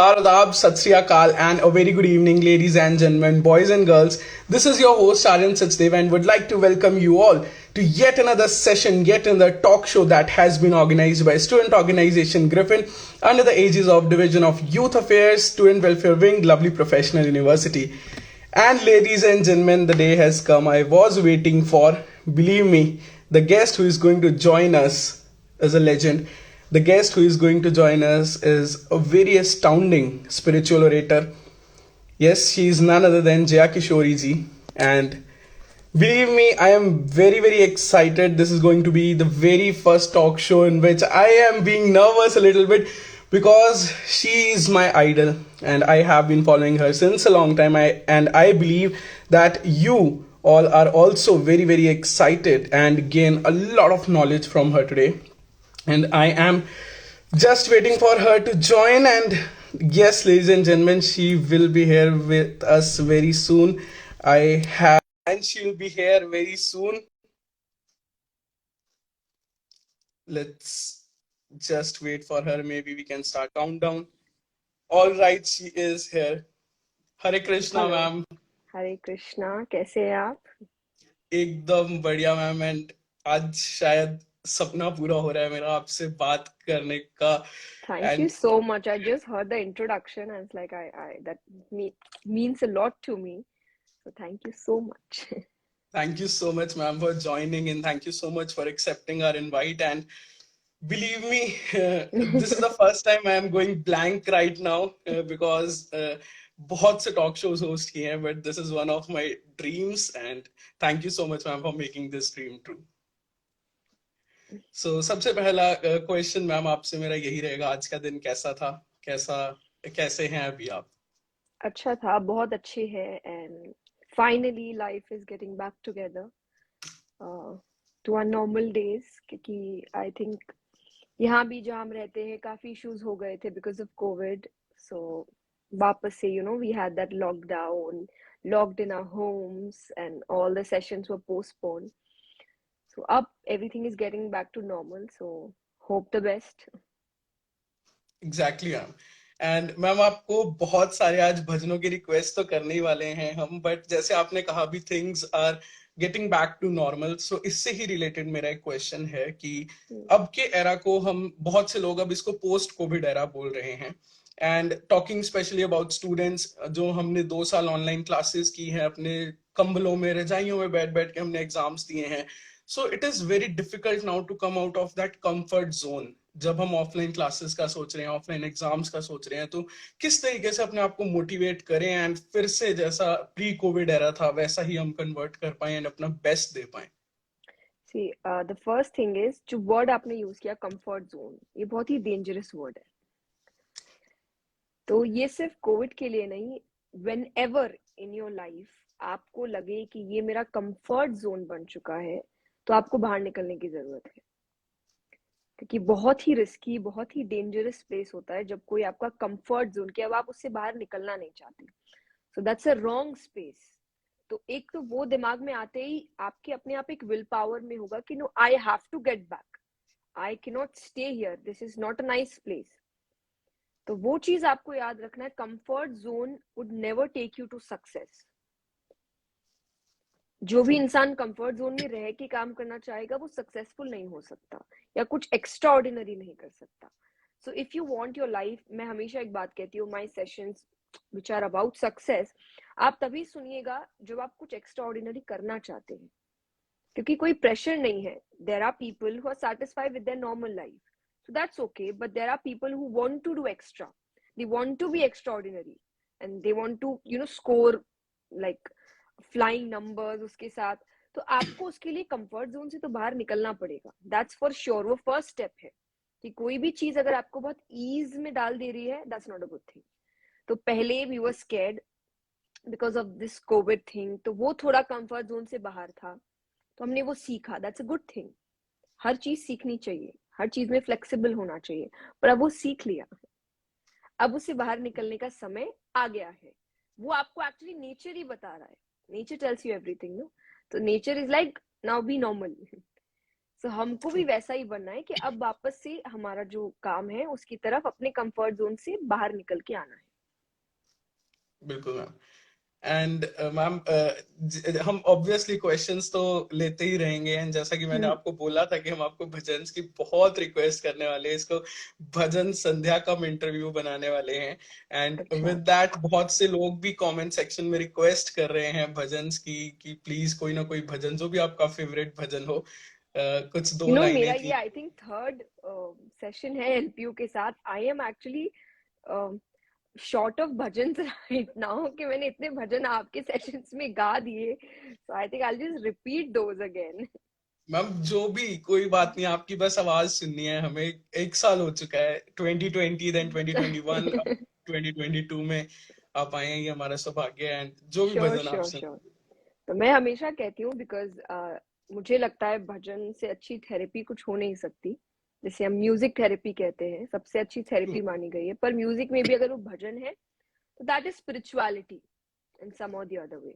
Adab, Sat Sri Akal, and a very good evening, ladies and gentlemen, boys and girls. This is your host, Aryan Sachdev, and would like to welcome you all to yet another session, yet another talk show that has been organized by Student Organization Griffin under the aegis of Division of Youth Affairs, Student Welfare Wing, Lovely Professional University. And ladies and gentlemen, the day has come I was waiting for. Believe me, the guest who is going to join us is a legend. The guest who is going to join us is a very astounding spiritual orator. Yes, she is none other than Jaya Kishori ji. And believe me, I am very, very excited. This is going to be the very first talk show in which I am being nervous a little bit because she is my idol and I have been following her since a long time. And I believe that you all are also very, very excited and gain a lot of knowledge from her today. And I am just waiting for her to join. And yes, ladies and gentlemen, she will be here with us very soon. I have, and she'll be here very soon. Let's just wait for her. Maybe we can start countdown. All right, she is here. Hare Krishna, hello ma'am. हरे कृष्णा कैसे हैं आप एकदम बढ़िया ma'am. And आज शायद सपना पूरा हो रहा है मेरा आपसे बात करने का. Thank you and so much I just heard the introduction and it's like I that means a lot to me so thank you so much thank you so much, ma'am, for joining in. Thank you so much for accepting our invite. And believe me, this is the first time I am going blank right now because बहुत से talk shows host किए हैं, but this is one of my dreams. And thank you so much, ma'am, for making this dream true. So सबसे पहला question ma'am आपसे मेरा यही रहेगा, आज का दिन कैसा था, कैसा कैसे हैं अभी आप? अच्छा था बहुत अच्छे है and finally life is getting back together to our normal days क्योंकि आई थिंक यहाँ भी जहाँ हम रहते हैं काफी इश्यूज हो गए थे बिकॉज ऑफ कोविड सो वापस से we had that lockdown locked in our homes and all the sessions were postponed. So up, everything is getting back to normal. So hope the best. Exactly ma'am. And ma'am आपको बहुत सारे आज भजनों की request तो करने ही वाले हैं हम, बट जैसे आपने कहा भी things are getting back to normal, so इससे ही रिलेटेड मेरा एक क्वेश्चन है कि अब के एरा को हम बहुत से लोग अब इसको पोस्ट कोविड एरा बोल रहे हैं. And talking specially about students, जो हमने 2 साल ऑनलाइन क्लासेस की हैं, अपने कंबलों में रजाइयों में बैठ बैठ के हमने एग्जाम्स दिए हैं. So it is very difficult now to come out of that comfort zone. जब हम ऑफलाइन क्लासेस का सोच रहे हैं, ऑफलाइन एग्जाम्स का सोच रहे हैं, तो किस तरीके से अपने आप को मोटिवेट करें एंड फिर से जैसा प्री कोविड एरा था वैसा ही हम कन्वर्ट कर पाए एंड अपना बेस्ट दे पाए? See, the first thing is जो वर्ड आपने यूज किया कंफर्ट जोन, ये बहुत ही डेंजरस वर्ड है. तो ये सिर्फ कोविड के लिए नहीं, when ever in your life आपको लगे कि ये मेरा कंफर्ट जोन बन चुका है तो आपको बाहर निकलने की जरूरत है. क्योंकि बहुत ही रिस्की, बहुत ही डेंजरस प्लेस होता है जब कोई आपका कंफर्ट जोन कि अब आप उससे बाहर निकलना नहीं चाहते. So that's a wrong space. तो एक तो वो दिमाग में आते ही आपके अपने आप एक विल पावर में होगा कि no I have to get back, I can not stay here, this is not a nice place. तो वो चीज आपको याद रखना है, comfort zone would never take you to success. जो भी इंसान कंफर्ट जोन में रह के काम करना चाहेगा वो सक्सेसफुल नहीं हो सकता या कुछ एक्स्ट्रा ऑर्डिनरी नहीं कर सकता. So if you want your life, मैं हमेशा एक बात कहती हूँ, my sessions which are about success, आप तभी सुनिएगा जब आप कुछ एक्स्ट्रा ऑर्डिनरी करना चाहते हैं. क्योंकि कोई प्रेशर नहीं है. There are people who are satisfied with their normal life, so that's okay, but there are people who want to do extra, they want to be extraordinary and they want to score like flying numbers उसके साथ. तो आपको उसके लिए comfort zone से तो बाहर निकलना पड़ेगा. That's for sure. वो फर्स्ट स्टेप है कि कोई भी चीज अगर आपको बहुत ईज में डाल दे रही है, that's not a good thing. तो पहले we were scared because of this Covid thing, तो वो थोड़ा कंफर्ट जोन से बाहर था, तो हमने वो सीखा. That's a good thing. हर चीज सीखनी चाहिए, हर चीज में फ्लेक्सिबल होना चाहिए. पर अब वो सीख लिया, अब उससे बाहर निकलने का समय आ गया है. वो आपको एक्चुअली नेचर ही बता रहा है. Nature tells you everything, no. तो nature is like now be normal. So हमको भी वैसा ही बनना है कि अब वापस से हमारा जो काम है उसकी तरफ अपने कंफर्ट जोन से बाहर निकल के आना है। बिल्कुल मैम। एंड मैम हम ऑब्वियसली क्वेश्चंस तो लेते ही रहेंगे, एंड जैसा कि मैंने आपको बोला था कि हम आपको भजन की बहुत रिक्वेस्ट करने वाले हैं, इसको भजन संध्या का इंटरव्यू बनाने वाले हैं। एंड अच्छा, विद दैट बहुत से लोग भी कमेंट सेक्शन में रिक्वेस्ट कर रहे हैं भजन की कि प्लीज कोई ना कोई भजन, जो भी आपका फेवरेट भजन हो, कुछ दो मेरा लाइनें ये की। आई थिंक थर्ड सेशन है एलपीयू के साथ। I am actually short of bhajan right now कि मैंने इतने भजन आपके सेशंस में गा दिए, so I think I will just repeat those again. Ma'am जो भी, कोई बात नहीं, आपकी बस आवाज सुननी है हमें। एक साल हो चुका है, 2020 देन 2021, अब 2022 में आप आए हैं, ये हमारा सौभाग्य है। एंड जो भी श्योर भजन आप श्योर सुन। श्योर। तो मैं हमेशा कहती हूँ बिकॉज मुझे लगता है भजन से अच्छी थेरेपी कुछ हो नहीं सकती। जैसे हम म्यूजिक थेरेपी कहते हैं, सबसे अच्छी ट्रू थेरेपी मानी गई है, पर म्यूजिक में भी अगर वो भजन है तो दैट इज स्पिरिचुअलिटी इन सम और the other way.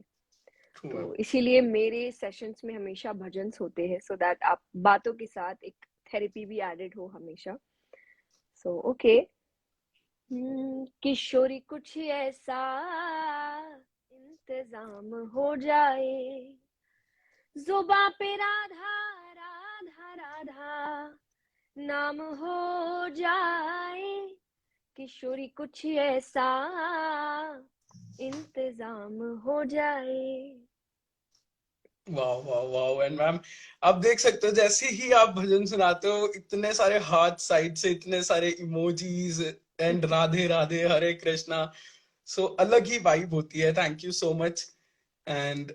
True ma'am. तो इसीलिए मेरे सेशंस में हमेशा भजन्स होते हैं, सो दैट आप बातों के साथ एक थेरेपी भी एडेड हो हमेशा। So okay. किशोरी कुछ ऐसा इंतजाम हो जाए, जुबां पे राधा राधा राधा नाम हो जाए, किशोरी कुछ ऐसा इंतजाम हो जाए। वाह वाह वाह। एंड मैम आप देख सकते हो, जैसे ही आप भजन सुनाते हो, इतने सारे हाथ साइड से, इतने सारे emojis, and Radhe Radhe Hare Krishna, so अलग ही वाइब होती है। Thank you so much. And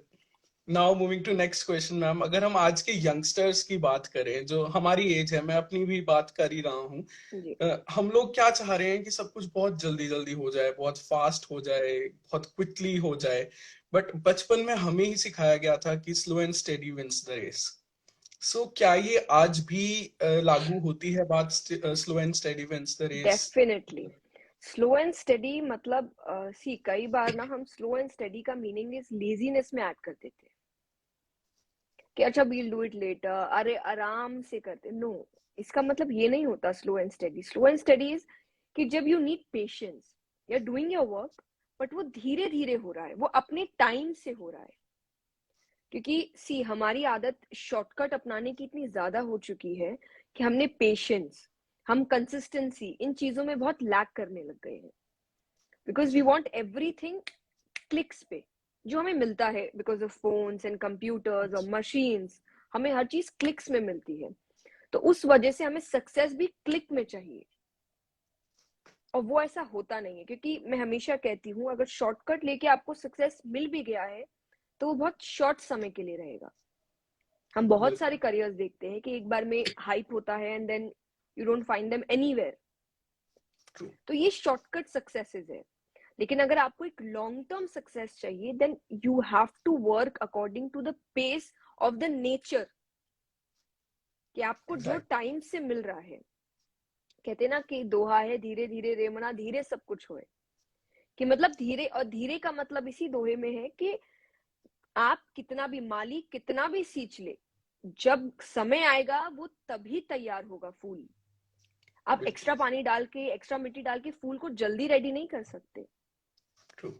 now moving to next question ma'am, अगर हम आज के यंगस्टर्स की बात करें, जो हमारी एज है, मैं अपनी भी बात कर ही रहा हूँ, जी। हम लोग क्या चाह रहे हैं कि सब कुछ बहुत जल्दी जल्दी हो जाए, बहुत फास्ट हो जाए, बहुत क्विकली हो जाए। बट बचपन में हमें ही सिखाया गया था कि slow and steady wins the race. So क्या ये आज भी लागू होती है बात, slow and steady wins the race? Definitely slow and study मतलब सी कई बार ना हम स्लो एंड स्टडी का मीनिंग इस लेजीनेस में ऐड कर देते हैं कि अच्छा वील डू इट लेटर, अरे आराम से करते। नो, इसका मतलब ये नहीं होता slow and steady. Slow and steady is कि जब you need patience, you are doing your work but वो धीरे धीरे हो रहा है, वो अपने टाइम से हो रहा है। क्योंकि सी हमारी आदत शॉर्टकट अपनाने की इतनी ज्यादा हो चुकी है कि हमने पेशेंस, हम कंसिस्टेंसी, इन चीजों में बहुत लैक करने लग गए हैं। Because we want everything clicks पे, जो हमें मिलता है बिकॉज ऑफ फोन्स एंड कंप्यूटर्स और मशीन्स, हमें हर चीज क्लिक्स में मिलती है। तो उस वजह से हमें सक्सेस भी क्लिक में चाहिए, और वो ऐसा होता नहीं है। क्योंकि मैं हमेशा कहती हूँ अगर शॉर्टकट लेके आपको सक्सेस मिल भी गया है तो वो बहुत शॉर्ट समय के लिए रहेगा। हम बहुत सारे बिल्कुल करियर्स देखते हैं कि एक बार में हाइप होता है and then you don't find them anywhere. True. तो ये शॉर्टकट सक्सेसेस है। लेकिन अगर आपको एक लॉन्ग टर्म सक्सेस चाहिए then you have to work according to the pace of the nature, कि आपको जो एग्जैक्ट। टाइम से मिल रहा है। कहते ना कि दोहा है धीरे धीरे रेमना धीरे सब कुछ होए, कि मतलब धीरे, और धीरे का मतलब इसी दोहे में है कि आप कितना भी माली कितना भी सींच ले, जब समय आएगा वो तभी तैयार होगा फूल। आप बिल्कुल एक्स्ट्रा पानी डाल के एक्स्ट्रा मिट्टी डाल के फूल को जल्दी रेडी नहीं कर सकते, ट्रू।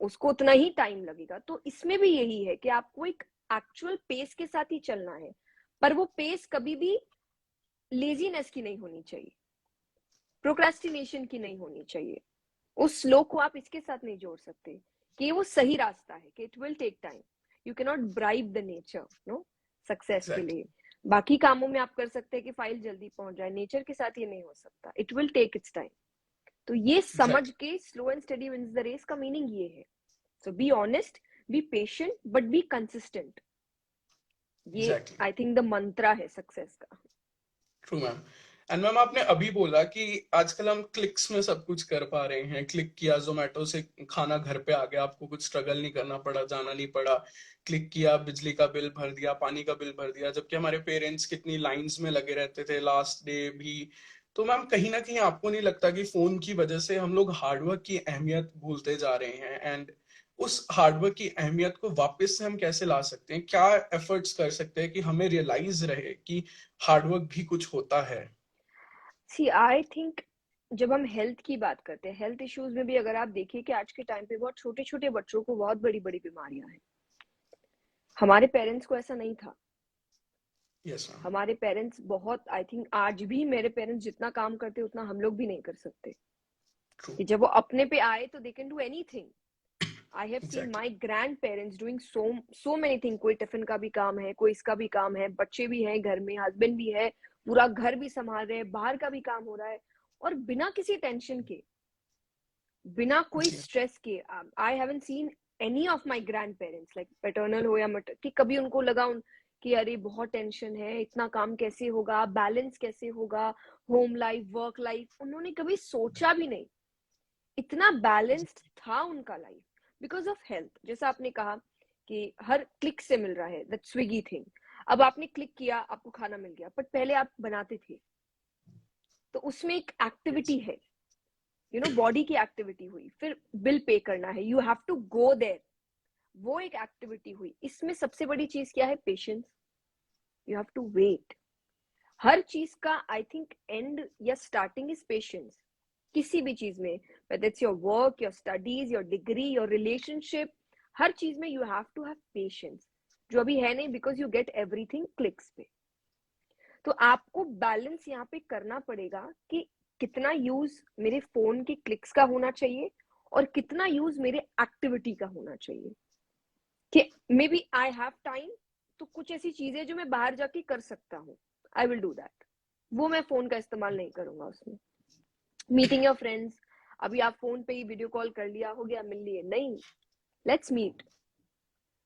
उसको उतना ही टाइम लगेगा। तो इसमें भी यही है कि आपको एक एक्चुअल पेस के साथ ही चलना है, पर वो पेस कभी भी लेजीनेस की नहीं होनी चाहिए, प्रोक्रेस्टिनेशन की नहीं होनी चाहिए। उस स्लो को आप इसके साथ नहीं जोड़ सकते कि वो सही रास्ता है, कि it will take time. You can not bribe the nature no success के एग्जैक्टली लिए। बाकी कामों में आप कर सकते हैं कि फाइल जल्दी पहुंच जाए, नेचर के साथ ये नहीं हो सकता, it will take its time. तो ये समझ एग्जैक्टली के slow and study wins the race का मीनिंग ये है। So be honest, be patient but be consistent. ये exactly I think the mantra है सक्सेस का। True ma'am. एंड मैम आपने अभी बोला कि आजकल हम क्लिक्स में सब कुछ कर पा रहे हैं, क्लिक किया जोमेटो से खाना घर पे आ गया, आपको कुछ स्ट्रगल नहीं करना पड़ा, जाना नहीं पड़ा। क्लिक किया, बिजली का बिल भर दिया, पानी का बिल भर दिया, जबकि हमारे पेरेंट्स कितनी लाइंस में लगे रहते थे लास्ट डे भी। तो मैम कहीं ना कहीं आपको नहीं लगता कि फोन की वजह से हम लोग हार्डवर्क की अहमियत भूलते जा रहे हैं? एंड उस हार्डवर्क की अहमियत को वापस से हम कैसे ला सकते हैं, क्या एफर्ट्स कर सकते हैं कि हमें रियलाइज रहे कि हार्डवर्क भी कुछ होता है? सी आई थिंक जब हम हेल्थ की बात करते हैं, हेल्थ इश्यूज में भी अगर आप देखिए कि आज के टाइम पे बहुत छोटे छोटे बच्चों को बहुत बड़ी बड़ी बीमारियां हैं। हमारे पेरेंट्स को ऐसा नहीं था। Yes ma'am. हमारे पेरेंट्स बहुत, आई थिंक आज भी मेरे पेरेंट्स जितना काम करते उतना हम लोग भी नहीं कर सकते। ट्रू। कि जब वो अपने पे आए तो they can do anything. I have scene exactly. My grand parents doing so many thing. कोई टिफिन का भी काम है, कोई इसका भी काम है, बच्चे भी हैं घर में, हस्बैंड भी है, पूरा घर भी संभाल रहे हैं, बाहर का भी काम हो रहा है, और बिना किसी टेंशन के, बिना कोई जी। स्ट्रेस के। I haven't seen any of my grand parents like paternal हो या मटर कि कभी उनको लगा कि अरे बहुत टेंशन है, इतना काम कैसे होगा, बैलेंस कैसे होगा, होम लाइफ वर्क लाइफ, उन्होंने कभी सोचा भी नहीं। इतना बैलेंस्ड था उनका लाइफ बिकॉज ऑफ हेल्थ। जैसा आपने कहा कि हर क्लिक से मिल रहा है, दैट स्विगी थिंग। अब आपने क्लिक किया, आपको खाना मिल गया, बट पहले आप बनाते थे, तो उसमें एक यस। एक्टिविटी है, यू नो, बॉडी की एक्टिविटी हुई, फिर बिल पे करना है, you have to go there, वो एक एक्टिविटी हुई। इसमें सबसे बड़ी चीज क्या है? Patience. You have to wait. हर चीज का आई थिंक एंड या स्टार्टिंग इज पेशेंस। किसी भी चीज में, whether it's your work, your studies, your degree, your relationship, हर चीज में you have to have patience, जो अभी है नहीं, because you get everything clicks पे। तो आपको बैलेंस यहाँ पे करना पड़ेगा कि कितना यूज मेरे फोन के क्लिक्स का होना चाहिए और कितना यूज मेरे एक्टिविटी का होना चाहिए। कि maybe I have time, तो कुछ ऐसी चीजें जो मैं बाहर जाके कर सकता हूँ, आई विल डू दैट, वो मैं फोन का इस्तेमाल नहीं करूंगा उसमें। मीटिंग योर फ्रेंड्स, अभी आप फोन पे ही वीडियो कॉल कर लिया, हो गया, मिल लिए, नहीं, लेट्स मीट।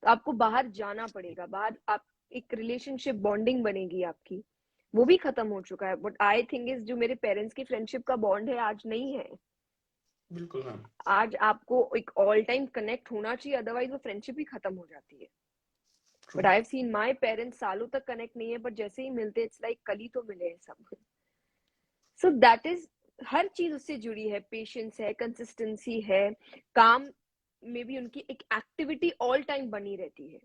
तो आपको बाहर जाना पड़ेगा, बाहर आप एक रिलेशनशिप बॉन्डिंग बनेगी आपकी, वो भी खत्म हो चुका है। बट आई थिंक इज जो मेरे पेरेंट्स की फ्रेंडशिप का बॉन्ड है आज नहीं है। बिल्कुल मैम। आज आपको एक ऑल टाइम कनेक्ट होना चाहिए, अदरवाइज वो फ्रेंडशिप ही खत्म हो जाती है। True. But I have seen my parents सालों तक कनेक्ट नहीं है, बट जैसे ही मिलते इट्स लाइक कल ही तो मिले हैं सब। सो दैट इज, हर चीज उससे जुड़ी है, पेशेंस है, कंसिस्टेंसी है, काम में भी उनकी एक एक्टिविटी ऑल टाइम बनी रहती है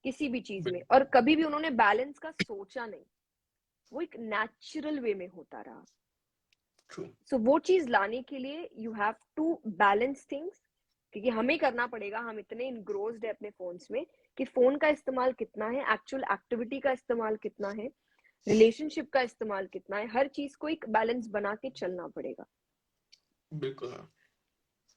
किसी भी चीज में, और कभी भी उन्होंने बैलेंस का सोचा नहीं, वो एक नेचुरल वे में होता रहा। ट्रू। सो वो चीज लाने के लिए you have to balance things, क्योंकि हमें करना पड़ेगा। हम इतने इनग्रोस्ड है अपने फोन्स में कि फोन का इस्तेमाल कितना है, एक्चुअल एक्टिविटी का इस्तेमाल कितना है, रिलेशनशिप का इस्तेमाल कितना है, हर चीज को एक बैलेंस बना के चलना पड़ेगा। बिल्कुल ma'am.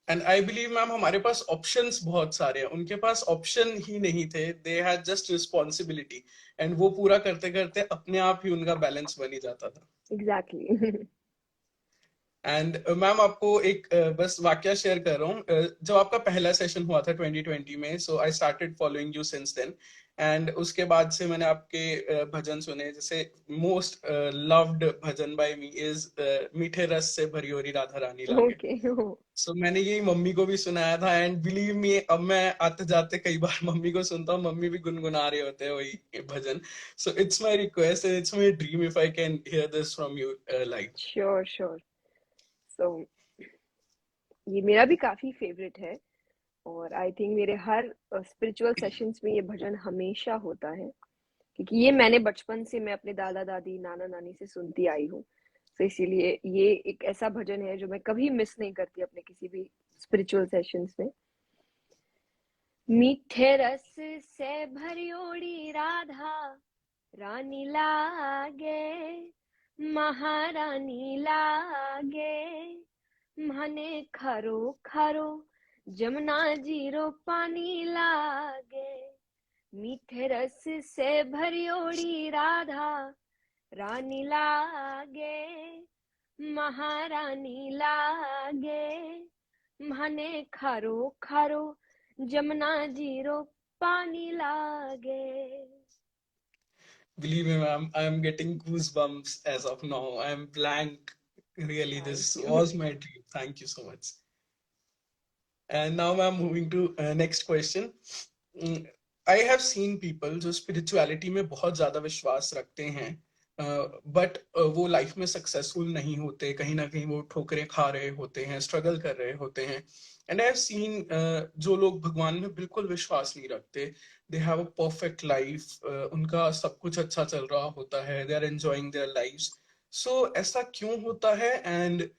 And I believe ma'am हमारे पास ऑप्शंस बहुत सारे हैं, उनके पास ऑप्शन ही नहीं थे, they had just responsibility, and वो पूरा करते करते अपने आप ही उनका बैलेंस बन ही जाता था। एग्जैक्टली। एंड मैम आपको एक बस वाकया शेयर कर रहा हूँ। जब आपका पहला सेशन हुआ था 2020 में, so I started following you since then, and उसके बाद से मैंने आपके भजन सुने। जैसे most loved bhajan by me is मीठे रस से भरियोरी राधा रानी लागे। ओके। सो मैंने यही मम्मी को भी सुनाया था, एंड बिलीव मी अब मैं आते जाते कई बार मम्मी को सुनता हूँ, मम्मी भी गुनगुना रहे होते हैं वही भजन। So it's my request, it's my dream if I can hear this from you live. Sure sure. So ये मेरा भी काफी फेवरेट है, और आई थिंक मेरे हर स्पिरिचुअल सेशंस में ये भजन हमेशा होता है, क्योंकि ये मैंने बचपन से मैं अपने दादा दादी नाना नानी से सुनती आई हूँ। तो इसीलिए ये एक ऐसा भजन है जो मैं कभी मिस नहीं करती अपने किसी भी स्पिरिचुअल सेशंस में। मीठे रस से भरियोड़ी राधा रानी लागे, महारानी लागे, मने खरो खरो जमुना जीरो पानी लागे। मीठे रस से भरियोड़ी राधा रानी लागे, महारानी लागे, मने खरो खरो जमुना जीरो पानी लागे। Believe me, ma'am, I am getting goosebumps as of now. I am blank. Really, thank this you. was my dream. Thank you so much. And now, ma'am, moving to next question. Mm, I have seen people जो spirituality में बहुत ज्यादा विश्वास रखते हैं, but वो life में successful नहीं होते, कहीं ना कहीं वो ठोकरें खा रहे होते हैं, स्ट्रगल कर रहे होते हैं। एंड आई हैव सीन जो लोग भगवान में बिल्कुल विश्वास नहीं रखते, they have a perfect life, उनका सब कुछ अच्छा चल रहा होता है, they are enjoying their lives. So ऐसा क्यों होता है? एंड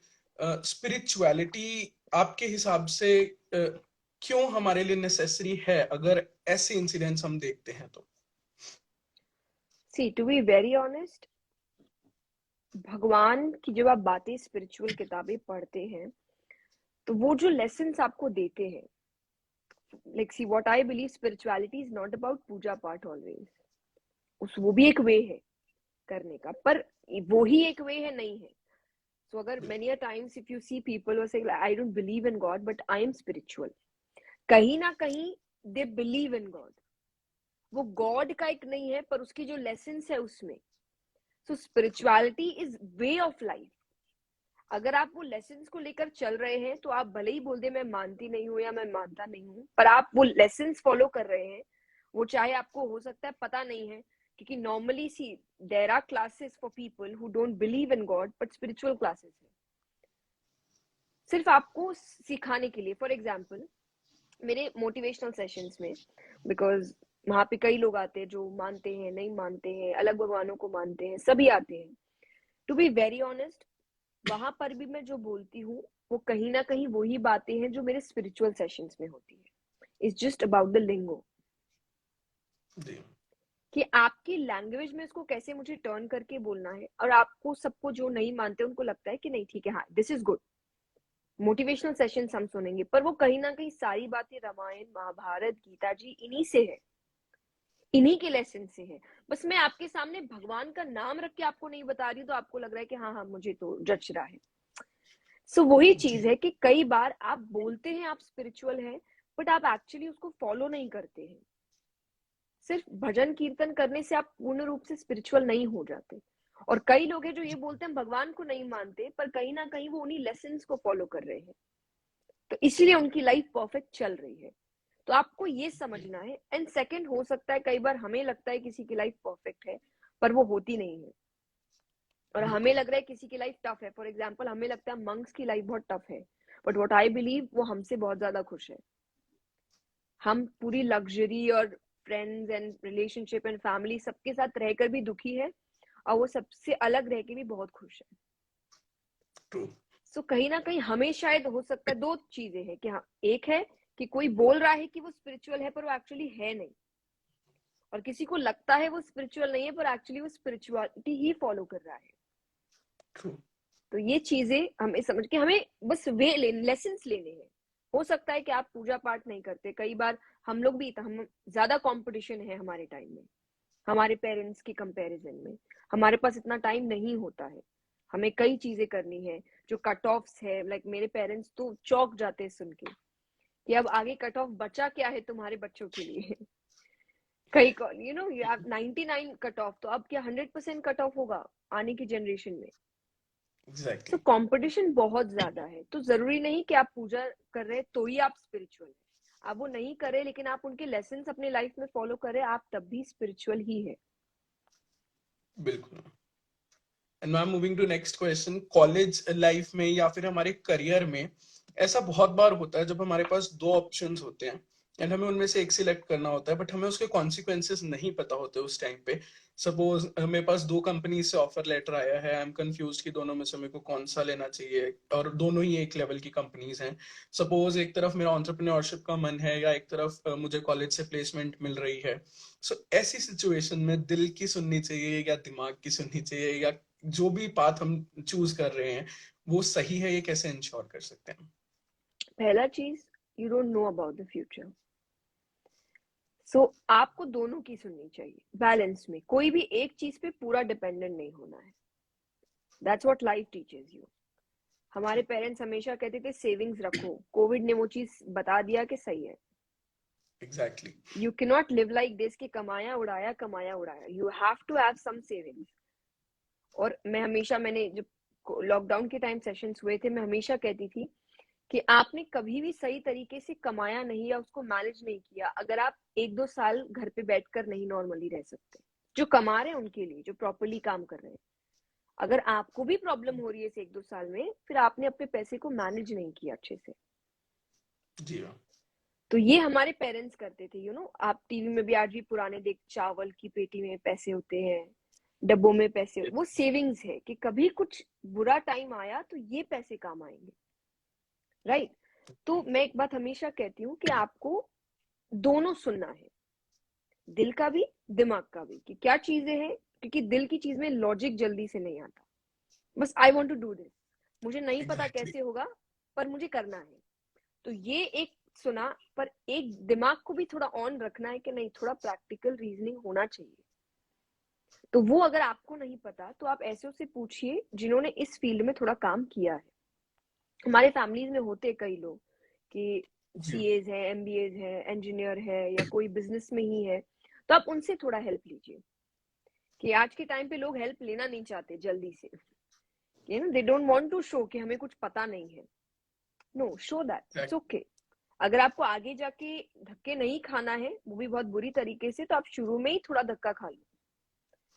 स्पिरिचुअलिटी आपके हिसाब से क्यों हमारे लिए नेसेसरी है, अगर ऐसे इंसिडेंट्स हम देखते हैं तो? सी टू बी वेरी ऑनेस्ट, भगवान की जब आप बातें स्पिरिचुअल किताबें पढ़ते हैं तो वो जो लेसन्स आपको देते हैं, like see what I believe, spirituality is not about puja path always. उस वो भी एक वे है करने का, पर वो ही एक वे है नहीं है। सो अगर many a times if you see people say I don't believe in God but I am spiritual, कहीं ना कहीं दे बिलीव इन गॉड। वो गॉड का एक नहीं है पर उसकी जो लेसन्स है उसमें। So spirituality is way of life. अगर आप वो लेसन्स को लेकर चल रहे हैं तो आप भले ही बोल दे मैं मानती नहीं हूँ या मैं मानता नहीं हूँ, पर आप वो लेसन्स फॉलो कर रहे हैं। वो चाहे आपको हो सकता है पता नहीं है, क्योंकि normally see there are classes for people who don't believe in God but spiritual classes है सिर्फ आपको सिखाने के लिए। फॉर एग्जाम्पल मेरे मोटिवेशनल सेशंस में, बिकॉज वहां पे कई लोग आते हैं जो मानते हैं, नहीं मानते हैं, अलग भगवानों को मानते हैं, सभी आते हैं। टू बी वेरी ऑनेस्ट, वहां पर भी मैं जो बोलती हूँ वो कहीं ना कहीं वही बातें हैं जो मेरे स्पिरिचुअल सेशंस में होती है। इट्स जस्ट अबाउट द लिंगो, जी। कि आपकी लैंग्वेज में इसको कैसे मुझे टर्न करके बोलना है। और आपको सबको जो नहीं मानते उनको लगता है कि नहीं ठीक है, हाँ this is good, motivational sessions हम सुनेंगे, पर वो कहीं ना कहीं सारी बातें रामायण महाभारत गीता जी इन्हीं से है, इन्हीं के लेसन से है। बस मैं आपके सामने भगवान का नाम रख के आपको नहीं बता रही हूँ तो आपको लग रहा है कि हाँ हाँ मुझे तो जच रहा है। सो वही जी। चीज है कि कई बार आप बोलते हैं आप स्पिरिचुअल हैं बट आप एक्चुअली उसको फॉलो नहीं करते हैं। सिर्फ भजन कीर्तन करने से आप पूर्ण रूप से स्पिरिचुअल नहीं हो जाते। और कई लोग हैं जो ये बोलते हैं भगवान को नहीं मानते, पर कहीं ना कहीं वो उन्हीं लेसन्स को फॉलो कर रहे हैं, तो इसलिए उनकी लाइफ परफेक्ट चल रही है। तो आपको ये समझना है। एंड सेकंड, हो सकता है कई बार हमें लगता है किसी की लाइफ परफेक्ट है पर वो होती नहीं है, और हमें बिल्कुल। लग रहा है किसी की लाइफ टफ है। फॉर एग्जाम्पल हमें लगता है मंक्स की लाइफ बहुत टफ है, बट व्हाट आई बिलीव वो हमसे बहुत ज्यादा खुश है। हम पूरी लग्जरी और friends and relationship and family सबके साथ रहकर भी दुखी है, और वो सबसे अलग रह के भी बहुत खुश है। ट्रू। सो कहीं ना कहीं हमें शायद हो सकता है दो चीजें हैं कि हाँ, एक है कि कोई बोल रहा है कि वो स्पिरिचुअल है पर वो एक्चुअली है नहीं, और किसी को लगता है वो स्पिरिचुअल नहीं है पर एक्चुअली वो स्पिरिचुअलिटी ही फॉलो कर रहा है। ट्रू। तो ये चीजें हमें समझ के हमें बस वे लेसन्स लेने हैं। हो सकता है कि आप पूजा पाठ नहीं करते, कई बार हम लोग भी, हम ज्यादा कंपटीशन है हमारे टाइम में, हमारे पेरेंट्स की कंपैरिजन में हमारे पास इतना टाइम नहीं होता है, हमें कई चीजें करनी है जो कट ऑफ्स है। लाइक मेरे पेरेंट्स तो चौक जाते हैं सुन के कि अब आगे कट ऑफ बचा क्या है तुम्हारे बच्चों के लिए। कई you know you have 99 cut off, तो अब क्या 100% कट ऑफ होगा आने की जनरेशन में। So exactly. कंपटीशन बहुत ज्यादा है, तो जरूरी नहीं कि आप पूजा कर रहे तो ही आप स्पिरिचुअल है। आप वो नहीं करे लेकिन आप उनके लेसन्स अपने लाइफ में फॉलो करें, आप तब भी स्पिरिचुअल ही है। बिल्कुल। And I am moving to next question. College life में या फिर हमारे करियर में ऐसा बहुत बार होता है जब हमारे पास दो ऑप्शंस होते हैं एंड हमें उनमें से एक सिलेक्ट करना होता है, बट हमें उसके कॉन्सिक्वेंसेस नहीं पता होते उस टाइम पे। सपोज मेरे पास दो कंपनी से ऑफर लेटर आया है, आई एम कंफ्यूज कि दोनों में से मेरे को कौन सा लेना चाहिए, और दोनों ही एक लेवल की कंपनीज हैं। सपोज एक तरफ मेरा एंटरप्रेन्योरशिप का मन है, या एक तरफ मुझे कॉलेज से प्लेसमेंट मिल रही है। सो ऐसी सिचुएशन में दिल की सुननी चाहिए या दिमाग की सुननी चाहिए, या जो भी पाथ हम चूज कर रहे हैं वो सही है, ये कैसे इंश्योर कर सकते हैं? पहला चीज, you don't know about the future. So आपको दोनों की सुननी चाहिए बैलेंस में, कोई भी एक चीज पे पूरा डिपेंडेंट नहीं होना है। That's what life teaches you. हमारे पेरेंट्स हमेशा कहते थे सेविंग्स रखो, कोविड ने वो चीज बता दिया कि सही है। Exactly. You can not live like this कि कमाया उड़ाया कमाया उड़ाया, you have to have some savings. और मैं हमेशा, मैंने जब लॉकडाउन के टाइम सेशंस हुए थे, मैं हमेशा कहती थी कि आपने कभी भी सही तरीके से कमाया नहीं या उसको मैनेज नहीं किया अगर आप 1-2 साल घर पे बैठकर नहीं नॉर्मली रह सकते। जो कमा रहे हैं उनके लिए, जो प्रॉपरली काम कर रहे हैं। अगर आपको भी प्रॉब्लम हो रही है इस 1-2 साल में, फिर आपने अपने पैसे को मैनेज नहीं किया अच्छे से। जी मैम। तो ये हमारे पेरेंट्स करते थे, आप टीवी में भी आज भी पुराने देख, चावल की पेटी में पैसे होते हैं, डब्बों में पैसे, वो सेविंग्स है कि कभी कुछ बुरा टाइम आया तो ये पैसे काम आएंगे, राइट? तो मैं एक बात हमेशा कहती हूँ कि आपको दोनों सुनना है, दिल का भी दिमाग का भी, कि क्या चीजें हैं, क्योंकि दिल की चीज में लॉजिक जल्दी से नहीं आता। बस I want to do this, मुझे नहीं पता Exactly. कैसे होगा पर मुझे करना है। तो ये एक सुना, पर एक दिमाग को भी थोड़ा ऑन रखना है कि नहीं, थोड़ा प्रैक्टिकल रीजनिंग होना चाहिए। तो वो अगर आपको नहीं पता तो आप ऐसे से पूछिए जिन्होंने इस फील्ड में थोड़ा काम किया है। हमारे फैमिलीज में होते कई लोग कि जी सीएज है, एमबीएज है, इंजीनियर है, या कोई बिजनेस में ही है, तो आप उनसे थोड़ा हेल्प लीजिए। कि आज के टाइम पे लोग हेल्प लेना नहीं चाहते जल्दी से, they don't want to show कि हमें कुछ पता नहीं है। No, show that it's okay. अगर आपको आगे जाके धक्के नहीं खाना है, वो भी बहुत बुरी तरीके से, तो आप शुरू में ही थोड़ा धक्का खा लो।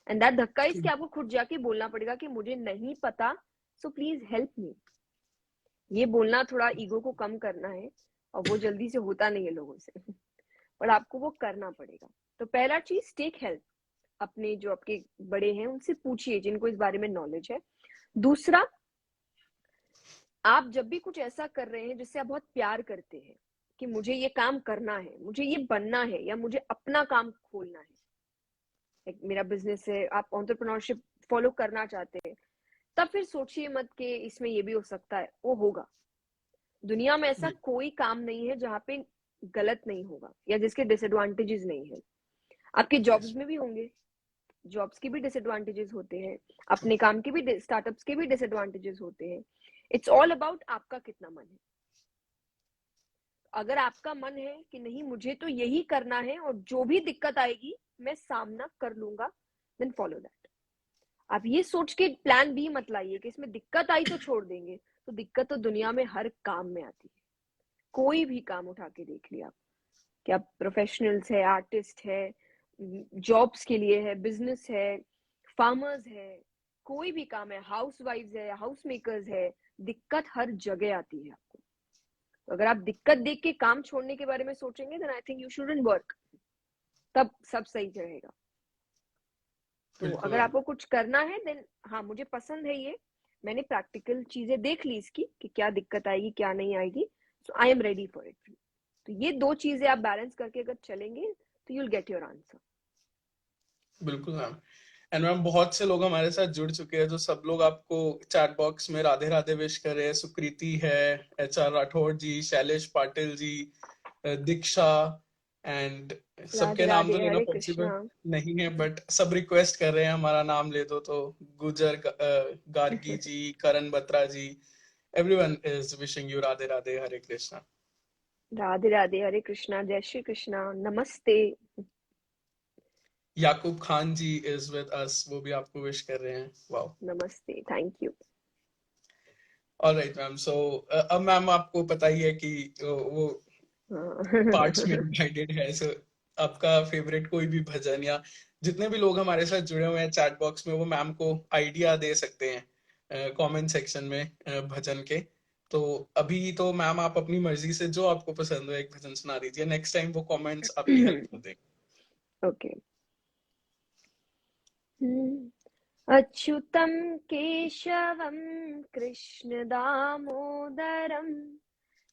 एंड दैट धक्का इज कि आपको खुद जाके बोलना पड़ेगा कि मुझे नहीं पता, सो प्लीज हेल्प मी। ये बोलना थोड़ा ईगो को कम करना है, और वो जल्दी से होता नहीं है लोगों से पर आपको वो करना पड़ेगा। तो पहला चीज, टेक हेल्प। अपने जो आपके बड़े हैं उनसे पूछिए जिनको इस बारे में नॉलेज है। दूसरा, आप जब भी कुछ ऐसा कर रहे हैं जिससे आप बहुत प्यार करते हैं, कि मुझे ये काम करना है, मुझे ये बनना है, या मुझे अपना काम खोलना है, एक मेरा बिजनेस है, आप एंटरप्रेन्योरशिप फॉलो करना चाहते हैं, तब फिर सोचिए मत कि इसमें ये भी हो सकता है, वो होगा। दुनिया में ऐसा कोई काम नहीं है जहाँ पे गलत नहीं होगा या जिसके डिसएडवांटेजेस नहीं है। आपके जॉब्स में भी होंगे, जॉब्स के भी डिसएडवांटेजेस होते हैं, अपने काम के भी, स्टार्टअप्स के भी डिसएडवांटेजेस होते हैं। इट्स ऑल अबाउट आपका कितना मन है। अगर आपका मन है कि नहीं मुझे तो यही करना है और जो भी दिक्कत आएगी मैं सामना कर लूंगा, देन फॉलो दैट। आप ये सोच के प्लान बी मत लाइए कि इसमें दिक्कत आई तो छोड़ देंगे। तो दिक्कत तो दुनिया में हर काम में आती है, कोई भी काम उठा के देख लिया आप, कि आप प्रोफेशनल्स है, आर्टिस्ट है, जॉब्स के लिए है, बिजनेस है, फार्मर्स है, कोई भी काम है, हाउस वाइफ्स है, हाउस मेकर्स है, दिक्कत हर जगह आती है आपको। तो अगर आप दिक्कत देख के काम छोड़ने के बारे में सोचेंगे, then I think you shouldn't work, तब सब सही रहेगा। तो अगर आपको कुछ करना है, देन हाँ मुझे पसंद है ये, मैंने प्रैक्टिकल चीजें देख ली इसकी कि क्या दिक्कत आएगी क्या नहीं आएगी, so I am ready for it. तो ये दो चीजें आप बैलेंस करके अगर चलेंगे तो यूल गेट योर आंसर। बिल्कुल मैम। एंड मैम बहुत से लोग हमारे साथ जुड़ चुके हैं, जो सब लोग आपको चैट बॉक्स में राधे राधे विश कर रहे हैं। सुकृति है, HR राठौर जी, शैलेश पाटिल जी, दीक्षा, एंड सबके राधे नाम तो राधे, लेना हरे पॉसिबल कृष्णा। नहीं है, बट सब रिक्वेस्ट कर रहे हैं हमारा नाम ले दो। तो गुजर, Gargi ji, Karan Batra ji, everyone is wishing you Radhe Radhe, Hare Krishna. Radhe Radhe, Hare Krishna, जय श्री कृष्णा, नमस्ते। Yakub Khan ji is with us, वो भी आपको विश कर रहे हैं। वाओ, नमस्ते, thank you. Alright ma'am. So अब मैम आपको पता ही है कि वो पार्ट्स में डिवाइडेड है। सो आपका फेवरेट कोई भी भजन, या जितने भी लोग हमारे साथ जुड़े हुए हैं चैट बॉक्स में, वो मैम को आइडिया दे सकते हैं कमेंट सेक्शन में भजन के। तो अभी तो मैम आप अपनी मर्जी से जो आपको पसंद हो एक भजन सुना दीजिए, नेक्स्ट टाइम वो कमेंट्स आपकी हेल्प कर देंगे। ओके। अच्युतं केशवं कृष्ण दामोदरं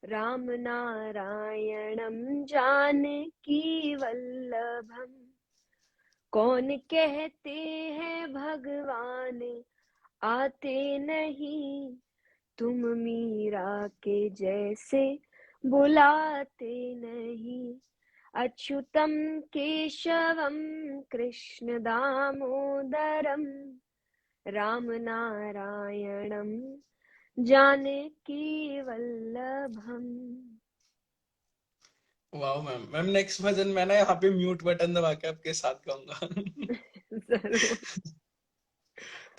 रामनारायणं जानकी वल्लभम्। कौन कहते हैं भगवान आते नहीं, तुम मीरा के जैसे बुलाते नहीं। अच्युतं केशवं कृष्ण दामोदरं रामनारायणं जानकी वल्लभम्। वाह मैम। मैम नेक्स्ट भजन मैं ना यहाँ पे म्यूट बटन दबा के आपके साथ गाऊंगा। जरूर।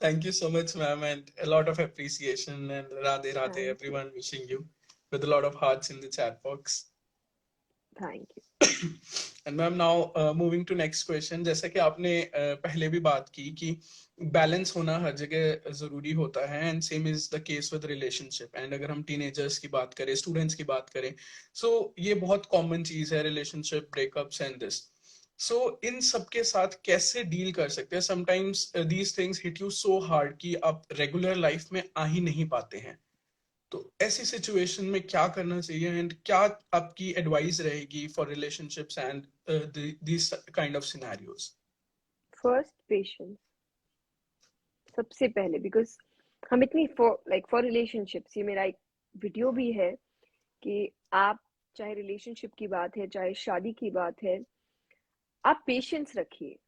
Thank you so much, ma'am, and a lot of appreciation. And Radhe Radhe, thank you, everyone wishing you with a lot of hearts in the chat box. Thank you. And ma'am now moving to next question, जैसे कि आपने पहले भी बात की कि balance होना हर जगह जरूरी होता है, and same is the case with relationship. And अगर हम टीनेजर्स की बात करें, स्टूडेंट्स की बात करें, सो ये बहुत कॉमन चीज है, रिलेशनशिप ब्रेकअप्स एंड दिस। सो इन सब के साथ कैसे डील कर सकते हैं? Sometimes these things hit you so hard कि आप रेगुलर लाइफ में आ ही नहीं पाते हैं। तो ऐसी सिचुएशन में क्या करना चाहिए, एंड क्या आपकी एडवाइस रहेगी for relationships and this kind of scenarios? First patience सबसे पहले, बिकॉज हम इतनी फॉर रिलेशनशिप्स, ये मेरा एक वीडियो भी है कि आप चाहे रिलेशनशिप की बात है चाहे शादी की बात है, आप पेशेंस रखिए।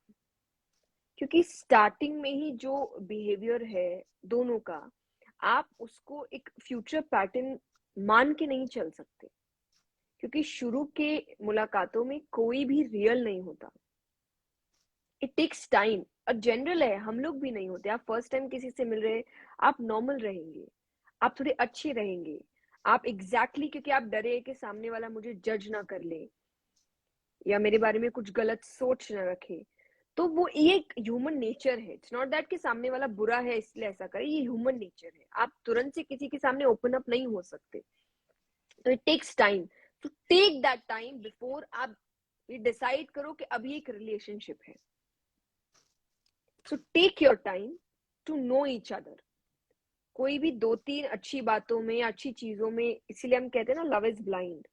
क्योंकि स्टार्टिंग में ही जो बिहेवियर है दोनों का, आप उसको एक फ्यूचर पैटर्न मान के नहीं चल सकते। क्योंकि शुरू के मुलाकातों में कोई भी रियल नहीं होता, इट टेक्स टाइम। और जनरल है, हम लोग भी नहीं होते। आप फर्स्ट टाइम किसी से मिल रहे, आप नॉर्मल रहेंगे, आप थोड़े अच्छे रहेंगे, आप क्योंकि आप डरे कि सामने वाला मुझे जज ना कर ले या मेरे बारे में कुछ गलत सोच ना रखे। तो वो ये एक ह्यूमन नेचर है। इट्स नॉट दैट कि सामने वाला बुरा है इसलिए ऐसा करे, ये ह्यूमन नेचर है। आप तुरंत से किसी के सामने ओपन अप नहीं हो सकते। तो it takes time, to take that time before आप ये डिसाइड करो कि अभी एक रिलेशनशिप है। So take your time to know each other. कोई भी 2-3 अच्छी बातों में, अच्छी चीजों में, इसीलिए हम कहते हैं ना लव इज ब्लाइंड।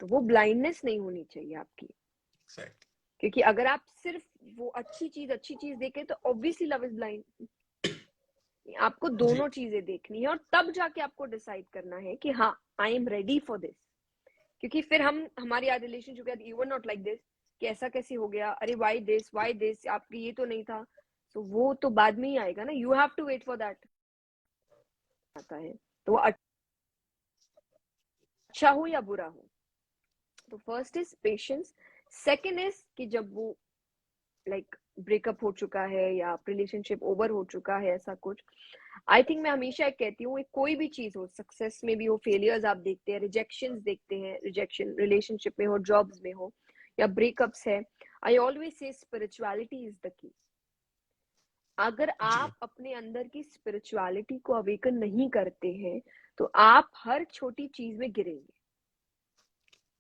तो वो ब्लाइंडनेस नहीं होनी चाहिए आपकी। Exactly. क्योंकि अगर आप सिर्फ वो अच्छी चीज देखें तो ऑब्वियसली लव इज ब्लाइंड। आपको जी, दोनों चीजें देखनी है और तब जाके आपको डिसाइड करना है कि हाँ, आई एम रेडी फॉर दिस। क्योंकि फिर हमारी आज relationship, you were not like this, कि ऐसा कैसे हो गया, अरे वाई दिस, आपकी ये तो नहीं था। तो वो तो बाद में ही आएगा ना, you have to wait for that. आता है तो वो अच्छा हो या बुरा हो। तो first is patience. Second is कि जब वो लाइक ब्रेकअप हो चुका है या रिलेशनशिप ओवर हो चुका है, ऐसा कुछ, आई थिंक मैं हमेशा एक कहती हूँ, कोई भी चीज हो, सक्सेस में भी हो, फेलियर्स आप देखते हैं, रिजेक्शन देखते हैं, रिजेक्शन रिलेशनशिप में हो, जॉब्स में हो या ब्रेकअप्स है, I always say spirituality is the key. अगर जी, आप अपने अंदर की स्पिरिचुअलिटी को अवेकन नहीं करते हैं तो आप हर छोटी चीज में गिरेंगे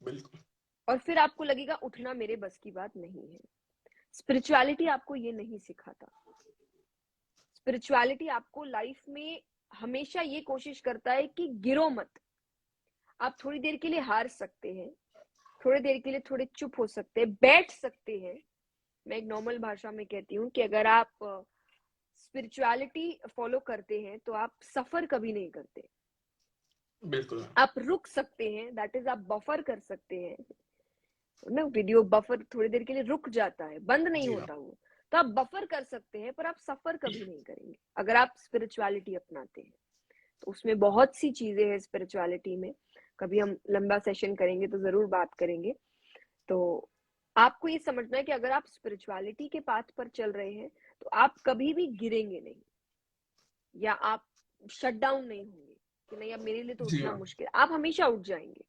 बिल्कुल। और फिर आपको लगेगा उठना मेरे बस की बात नहीं है। स्पिरिचुअलिटी आपको ये नहीं सिखाता। स्पिरिचुअलिटी आपको लाइफ में हमेशा ये कोशिश करता है कि गिरो मत। आप थोड़ी देर के लिए हार सकते हैं, थोड़ी देर के लिए थोड़े चुप हो सकते हैं, बैठ सकते हैं। मैं एक नॉर्मल भाषा में कहती हूँ कि अगर आप स्पिरिचुअलिटी फॉलो करते हैं तो आप सफर कभी नहीं करते। बिल्कुल मैम। आप रुक सकते हैं, दैट इज आप बफर कर सकते हैं ना। वीडियो बफर थोड़ी देर के लिए रुक जाता है, बंद नहीं जी मैम। होता वो। तो आप बफर कर सकते हैं पर आप सफर कभी नहीं करेंगे अगर आप स्पिरिचुअलिटी अपनाते हैं। तो उसमें बहुत सी चीजें हैं स्पिरिचुअलिटी में, कभी हम लंबा सेशन करेंगे तो जरूर बात करेंगे। तो आपको ये समझना है कि अगर आप स्पिरिचुअलिटी के पाथ पर चल रहे हैं तो आप कभी भी गिरेंगे नहीं या आप शट डाउन नहीं होंगे कि नहीं अब मेरे लिए तो जी उठना मैम। मुश्किल। आप हमेशा उठ जाएंगे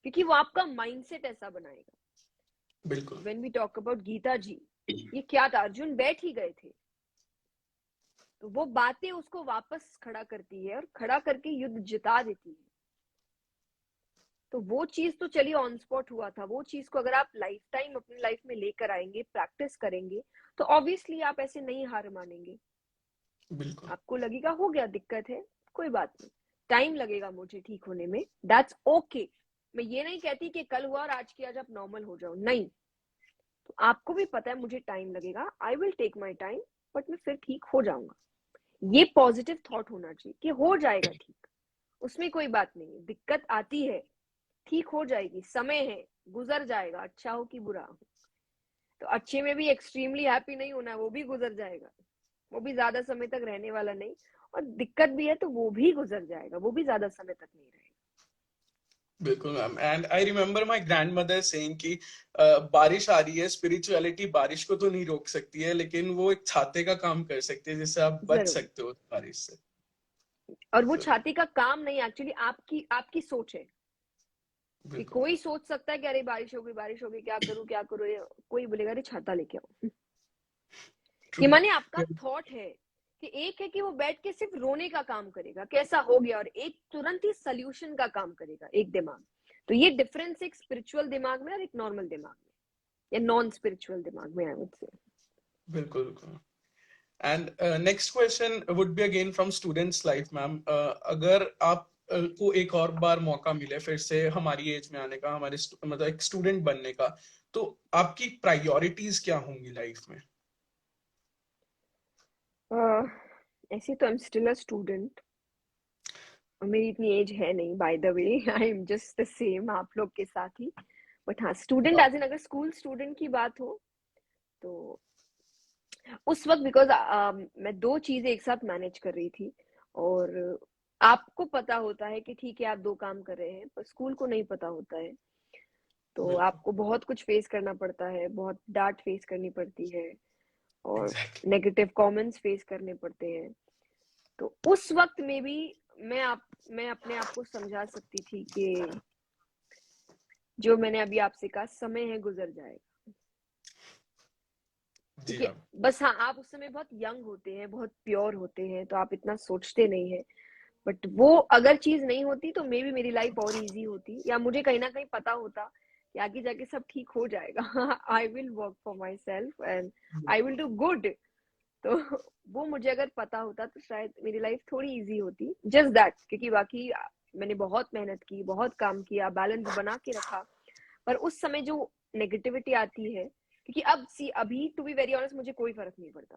क्योंकि वो आपका माइंडसेट ऐसा बनाएगा। बिल्कुल। When we talk about Gita ji, ये क्या था, अर्जुन बैठ ही गए थे, तो वो बातें उसको वापस खड़ा करती है और खड़ा करके युद्ध जिता देती है। तो वो चीज तो चलिए ऑन स्पॉट हुआ था, वो चीज को अगर आप लाइफ टाइम अपनी लाइफ में लेकर आएंगे, प्रैक्टिस करेंगे, तो ऑब्वियसली आप ऐसे नहीं हार मानेंगे। बिल्कुल। आपको लगेगा हो गया, दिक्कत है, कोई बात नहीं, टाइम लगेगा मुझे ठीक होने में, दैट्स ओके। मैं ये नहीं कहती कि कल हुआ और आज की आज आप नॉर्मल हो जाओ, नहीं। तो आपको भी पता है मुझे टाइम लगेगा, I will take my time, but मैं फिर ठीक हो जाऊंगा। ये पॉजिटिव थॉट होना चाहिए कि हो जाएगा ठीक, उसमें कोई बात नहीं है, दिक्कत आती है, ठीक हो जाएगी, समय है, गुजर जाएगा, अच्छा हो कि बुरा हो। तो अच्छे में भी एक्सट्रीमली हैप्पी नहीं होना है, वो भी गुजर जाएगा, वो भी ज्यादा समय तक रहने वाला नहीं। और दिक्कत भी है तो वो भी गुजर जाएगा, वो भी ज्यादा समय तक नहीं रहेगा। बिल्कुल ma'am. And I remember my grandmother saying कि बारिश आ रही है, स्पिरिचुअलिटी बारिश को तो नहीं रोक सकती है, लेकिन वो एक छाते का काम कर सकती है जिससे आप बच जरूर। सकते हो बारिश से। और वो So, छाती का काम नहीं, एक्चुअली आपकी आपकी सोच है। कि बिल्कुल कोई सोच सकता है कि अरे बारिश होगी क्या करूं ये कोई बोलेगा अरे छाता लेके आओ। ट्रू। ये माने आपका थॉट है कि एक है कि वो बैठ के सिर्फ रोने का काम करेगा कैसा हो गया, और एक तुरंत ही सोल्यूशन का काम करेगा एक दिमाग। तो ये डिफरेंस एक स्पिरिचुअल दिमाग में और एक नॉर्मल दिमाग में या नॉन स्पिरिचुअल दिमाग में, आई वुड से। बिल्कुल बिल्कुल। And next question would be again from students life ma'am. अगर आप को एक और बार मौका मिले फिर से हमारी एज में आने का, हमारे मतलब एक स्टूडेंट बनने का, तो आपकी प्रायोरिटीज क्या होंगी लाइफ में? ऐसे तो I am still a student और मेरी इतनी एज है नहीं, by the way I am just the same आप लोग के साथ ही। बट हाँ, स्टूडेंट एज इन अगर स्कूल स्टूडेंट की बात हो तो उस वक्त बिकॉज मैं दो चीजें एक साथ मैनेज कर रही थी, और आपको पता होता है कि ठीक है आप दो काम कर रहे हैं, पर स्कूल को नहीं पता होता है। तो बिल्कुल आपको बहुत कुछ फेस करना पड़ता है, बहुत डांट फेस करनी पड़ती है और एग्जैक्टली। नेगेटिव कमेंट्स फेस करने पड़ते हैं। तो उस वक्त में भी मैं अपने आप को समझा सकती थी कि जो मैंने अभी आपसे कहा, समय है गुजर जाएगा। जी क्योंकि मैम। बस हाँ, आप उस समय बहुत यंग होते हैं, बहुत प्योर होते हैं, तो आप इतना सोचते नहीं है। बट वो अगर चीज नहीं होती तो मे बी मेरी लाइफ और इजी होती, या मुझे कहीं ना कहीं पता होता कि आगे जाके सब ठीक हो जाएगा। I will work for my self and I will do good. तो वो मुझे अगर पता होता तो शायद मेरी लाइफ थोड़ी इजी होती, जस्ट दैट। क्योंकि बाकी मैंने बहुत मेहनत की, बहुत काम किया, बैलेंस बना के रखा। पर उस समय जो नेगेटिविटी आती है, क्योंकि अब सी अभी टू बी वेरी ऑनेस्ट मुझे कोई फर्क नहीं पड़ता।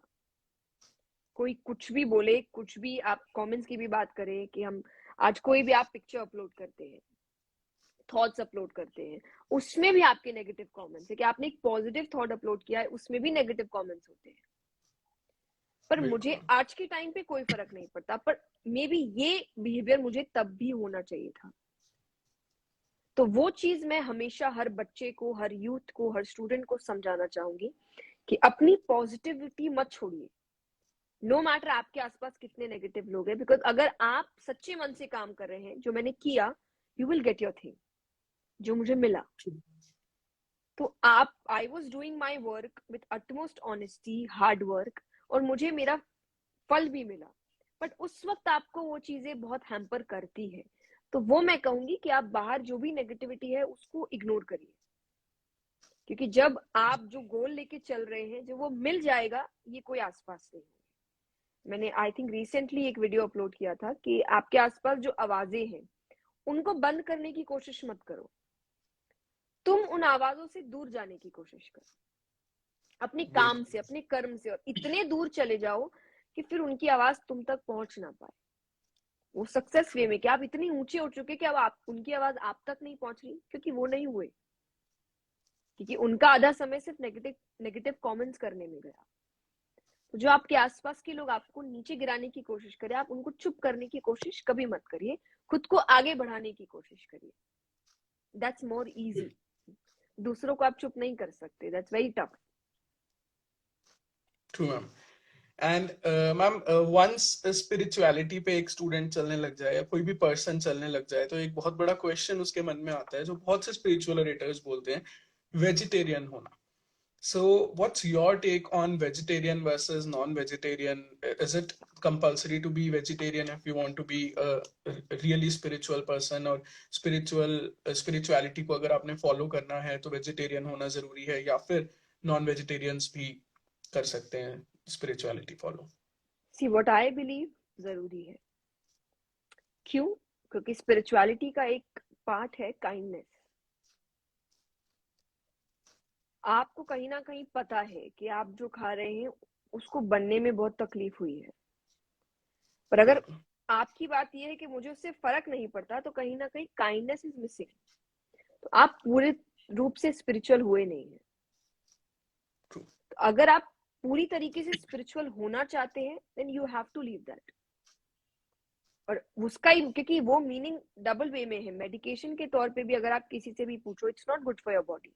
कोई कुछ भी बोले, कुछ भी आप कमेंट्स की भी बात करें कि हम आज कोई भी आप पिक्चर अपलोड करते हैं, थॉट्स अपलोड करते हैं, उसमें भी आपके नेगेटिव कमेंट्स है। कि आपने एक पॉजिटिव थॉट अपलोड किया है, उसमें भी नेगेटिव कमेंट्स होते हैं। पर मुझे बिल्कुल आज के टाइम पे कोई फर्क नहीं पड़ता, पर मे बी ये बिहेवियर मुझे तब भी होना चाहिए था। तो वो चीज मैं हमेशा हर बच्चे को, हर यूथ को, हर स्टूडेंट को समझाना चाहूंगी कि अपनी पॉजिटिविटी मत छोड़िए। नो मैटर आपके आसपास कितने नेगेटिव लोग हैं, बिकॉज अगर आप सच्चे मन से काम कर रहे हैं, जो मैंने किया, you will get your thing, जो मुझे मिला। तो आप I was doing my work with utmost honesty, hard work, और मुझे मेरा फल भी मिला। बट उस वक्त आपको वो चीजें बहुत हैम्पर करती है। तो वो मैं कहूंगी कि आप बाहर जो भी नेगेटिविटी है उसको इग्नोर करिए। क्योंकि जब आप जो गोल लेके चल रहे हैं, जो वो मिल जाएगा, ये कोई आसपास नहीं। मैंने आई थिंक रिसेंटली एक वीडियो अपलोड किया था कि आपके आसपास जो आवाजें हैं उनको बंद करने की कोशिश मत करो, तुम उन आवाजों से दूर जाने की कोशिश करो, अपने काम बिल्कुल से, अपने कर्म से, और इतने दूर चले जाओ कि फिर उनकी आवाज तुम तक पहुंच ना पाए। वो सक्सेस वे में कि आप इतनी ऊंचे उठ चुके कि अब आप उनकी आवाज आप तक नहीं पहुंच रही, क्योंकि वो नहीं हुए, क्योंकि उनका आधा समय सिर्फ नेगेटिव नेगेटिव कमेंट्स करने में गया। तो जो आपके आसपास के लोग आपको नीचे गिराने की कोशिश करें, आप उनको चुप करने की कोशिश कभी मत करिए, खुद को आगे बढ़ाने की कोशिश करिए। That's more easy. दूसरों को आप चुप नहीं कर सकते, that's very tough. True ma'am. And ma'am once spirituality पे एक स्टूडेंट चलने लग जाए या कोई भी पर्सन चलने लग जाए, तो एक बहुत बड़ा क्वेश्चन उसके मन में आता है जो बहुत से स्पिरिचुअल रेटर्स बोलते हैं, वेजिटेरियन होना। So, what's your take on vegetarian versus non-vegetarian? Is it compulsory to be vegetarian if you want to be a really spiritual person, और spirituality को अगर आपने follow करना है तो vegetarian होना जरूरी है, या फिर non-vegetarians भी कर सकते हैं spirituality follow? C what I believe जरूरी है। क्यों? क्योंकि स्पिरिचुअलिटी का एक पार्ट है काइंडनेस। आपको कहीं ना कहीं पता है कि आप जो खा रहे हैं उसको बनने में बहुत तकलीफ हुई है, पर अगर बिल्कुल आपकी बात यह है कि मुझे उससे फर्क नहीं पड़ता, तो कहीं ना कहीं काइंडनेस इज मिसिंग। तो आप पूरे रूप से स्पिरिचुअल हुए नहीं है। true तो अगर आप पूरी तरीके से स्पिरिचुअल होना चाहते हैं, then you have to leave that. और उसका ही, क्योंकि वो मीनिंग डबल वे में है। मेडिकेशन के तौर पे भी अगर आप किसी से भी पूछो, it's not good for your body.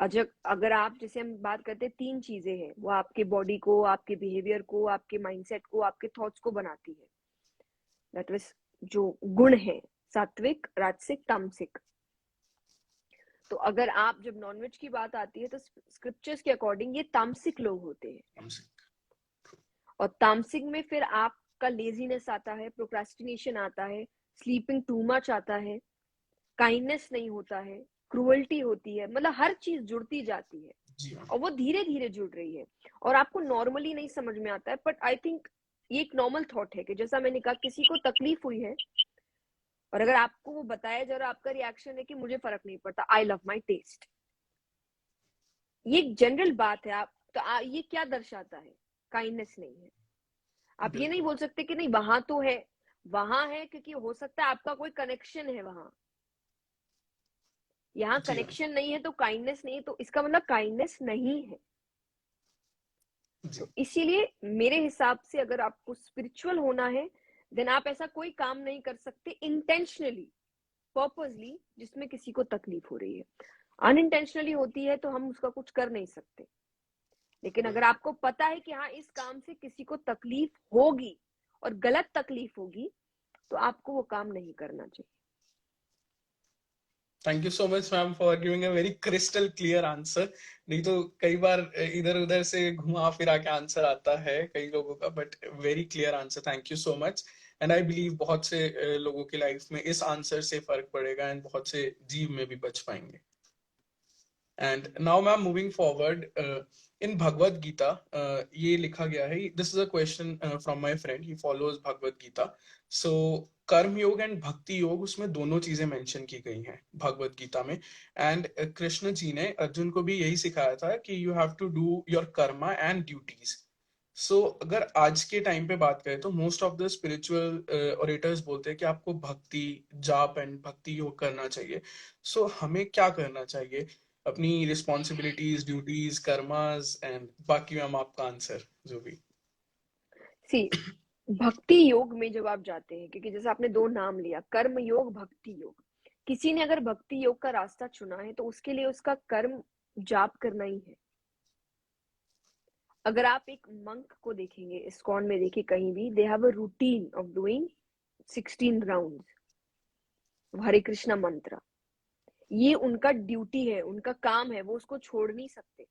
अगर आप, जैसे हम बात करते हैं, तीन चीजें हैं, वो आपके बॉडी को, आपके बिहेवियर को, आपके माइंडसेट को, आपके थॉट्स को बनाती है। दैट मीन्स जो गुण है, सात्विक, राजसिक, तामसिक। तो अगर आप जब नॉनवेज की बात आती है तो स्क्रिप्चर्स के अकॉर्डिंग ये तामसिक लोग होते हैं, और तामसिक में फिर आपका लेजीनेस आता है, प्रोक्रास्टिनेशन आता है, स्लीपिंग टू मच आता है, काइंडनेस नहीं होता है, क्रूअल्टी होती है, मतलब हर चीज जुड़ती जाती है जी और वो धीरे धीरे जुड़ रही है और आपको नॉर्मली नहीं समझ में आता है। बट आई थिंक ये एक नॉर्मल थॉट है कि जैसा मैंने कहा, किसी को तकलीफ हुई है और अगर आपको वो बताया जा रहा, आपका रिएक्शन है कि मुझे फर्क नहीं पड़ता, आई लव माई टेस्ट, ये एक जनरल बात है। आप तो ये क्या दर्शाता है? काइंडनेस नहीं है। आप ये नहीं बिल्कुल बोल सकते कि नहीं वहां तो है, वहां है क्योंकि हो सकता है आपका कोई कनेक्शन है वहां, यहाँ जी हाँ कनेक्शन नहीं है तो काइंडनेस नहीं है, तो इसका मतलब काइंडनेस नहीं है। जी तो इसीलिए मेरे हिसाब से अगर आपको स्पिरिचुअल होना है, देन आप ऐसा कोई काम नहीं कर सकते इंटेंशनली, पर्पसली, जिसमें किसी को तकलीफ हो रही है। अनइंटेंशनली होती है तो हम उसका कुछ कर नहीं सकते, लेकिन अगर आपको पता है कि हाँ इस काम से किसी को तकलीफ होगी और गलत तकलीफ होगी, तो आपको वो काम नहीं करना चाहिए। Thank you so much ma'am for giving a very crystal clear answer. नहीं तो कई बार इधर उधर से घुमा फिरा के आंसर आता है कई लोगों का, but very clear answer, thank you so much. And I believe बहुत से लोगों की लाइफ में इस आंसर से फर्क पड़ेगा एंड बहुत से जीव में भी बच पाएंगे। And now ma'am, moving forward, in Bhagavad Gita, ये लिखा गया है, this is a question from my friend, he follows Bhagavad Gita. So कर्म योग एंड भक्ति योग, उसमें दोनों चीजें मेंशन की गई हैं भगवत गीता में। एंड कृष्ण जी ने अर्जुन को भी यही सिखाया था कि you have to do your karma and duties. So अगर आज के टाइम पे बात करें तो most of the spiritual orators बोलते हैं कि आपको भक्ति जाप एंड भक्ति योग करना चाहिए। सो हमें क्या करना चाहिए? अपनी रिस्पॉन्सिबिलिटीज, ड्यूटीज, कर्मास एंड बाकी मैम आपका आंसर जो भी। सी, भक्ति योग में जब आप जाते हैं, क्योंकि जैसे आपने दो नाम लिया, कर्म योग, भक्ति योग, किसी ने अगर भक्ति योग का रास्ता चुना है तो उसके लिए उसका कर्म जाप करना ही है। अगर आप एक मंक को देखेंगे, इस्कॉन में देखिए कहीं भी, they have a routine of doing 16 rounds Hare Krishna mantra, ये उनका ड्यूटी है, उनका काम है, वो उसको छोड़ नहीं सकते।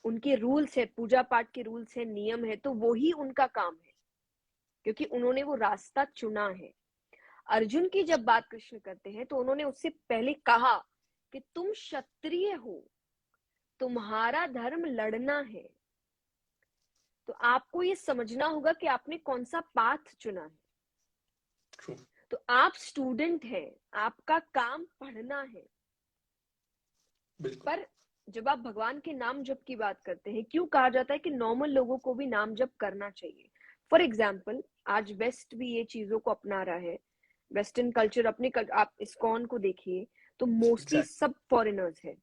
उनके रूल्स है, पूजा पाठ के रूल्स है, नियम है, तो वो ही उनका काम है क्योंकि उन्होंने वो रास्ता चुना है। अर्जुन की जब बात कृष्ण करते हैं तो उन्होंने उससे पहले कहा कि तुम क्षत्रिय हो, तुम्हारा धर्म लड़ना है, तो आपको ये समझना होगा कि आपने कौन सा पाथ चुना है। True. तो आप स्टूडेंट हैं, आपका काम पढ़ना है। बिल्कुल पर जब आप भगवान के नाम जप की बात करते हैं, क्यों कहा जाता है कि नॉर्मल लोगों को भी नाम जप करना चाहिए? फॉर एग्जाम्पल, आज वेस्ट भी ये चीजों को अपना रहा है, वेस्टर्न कल्चर अपने आप इस्कॉन को देखिए तो मोस्टली एग्जैक्ट सब फॉरेनर्स है।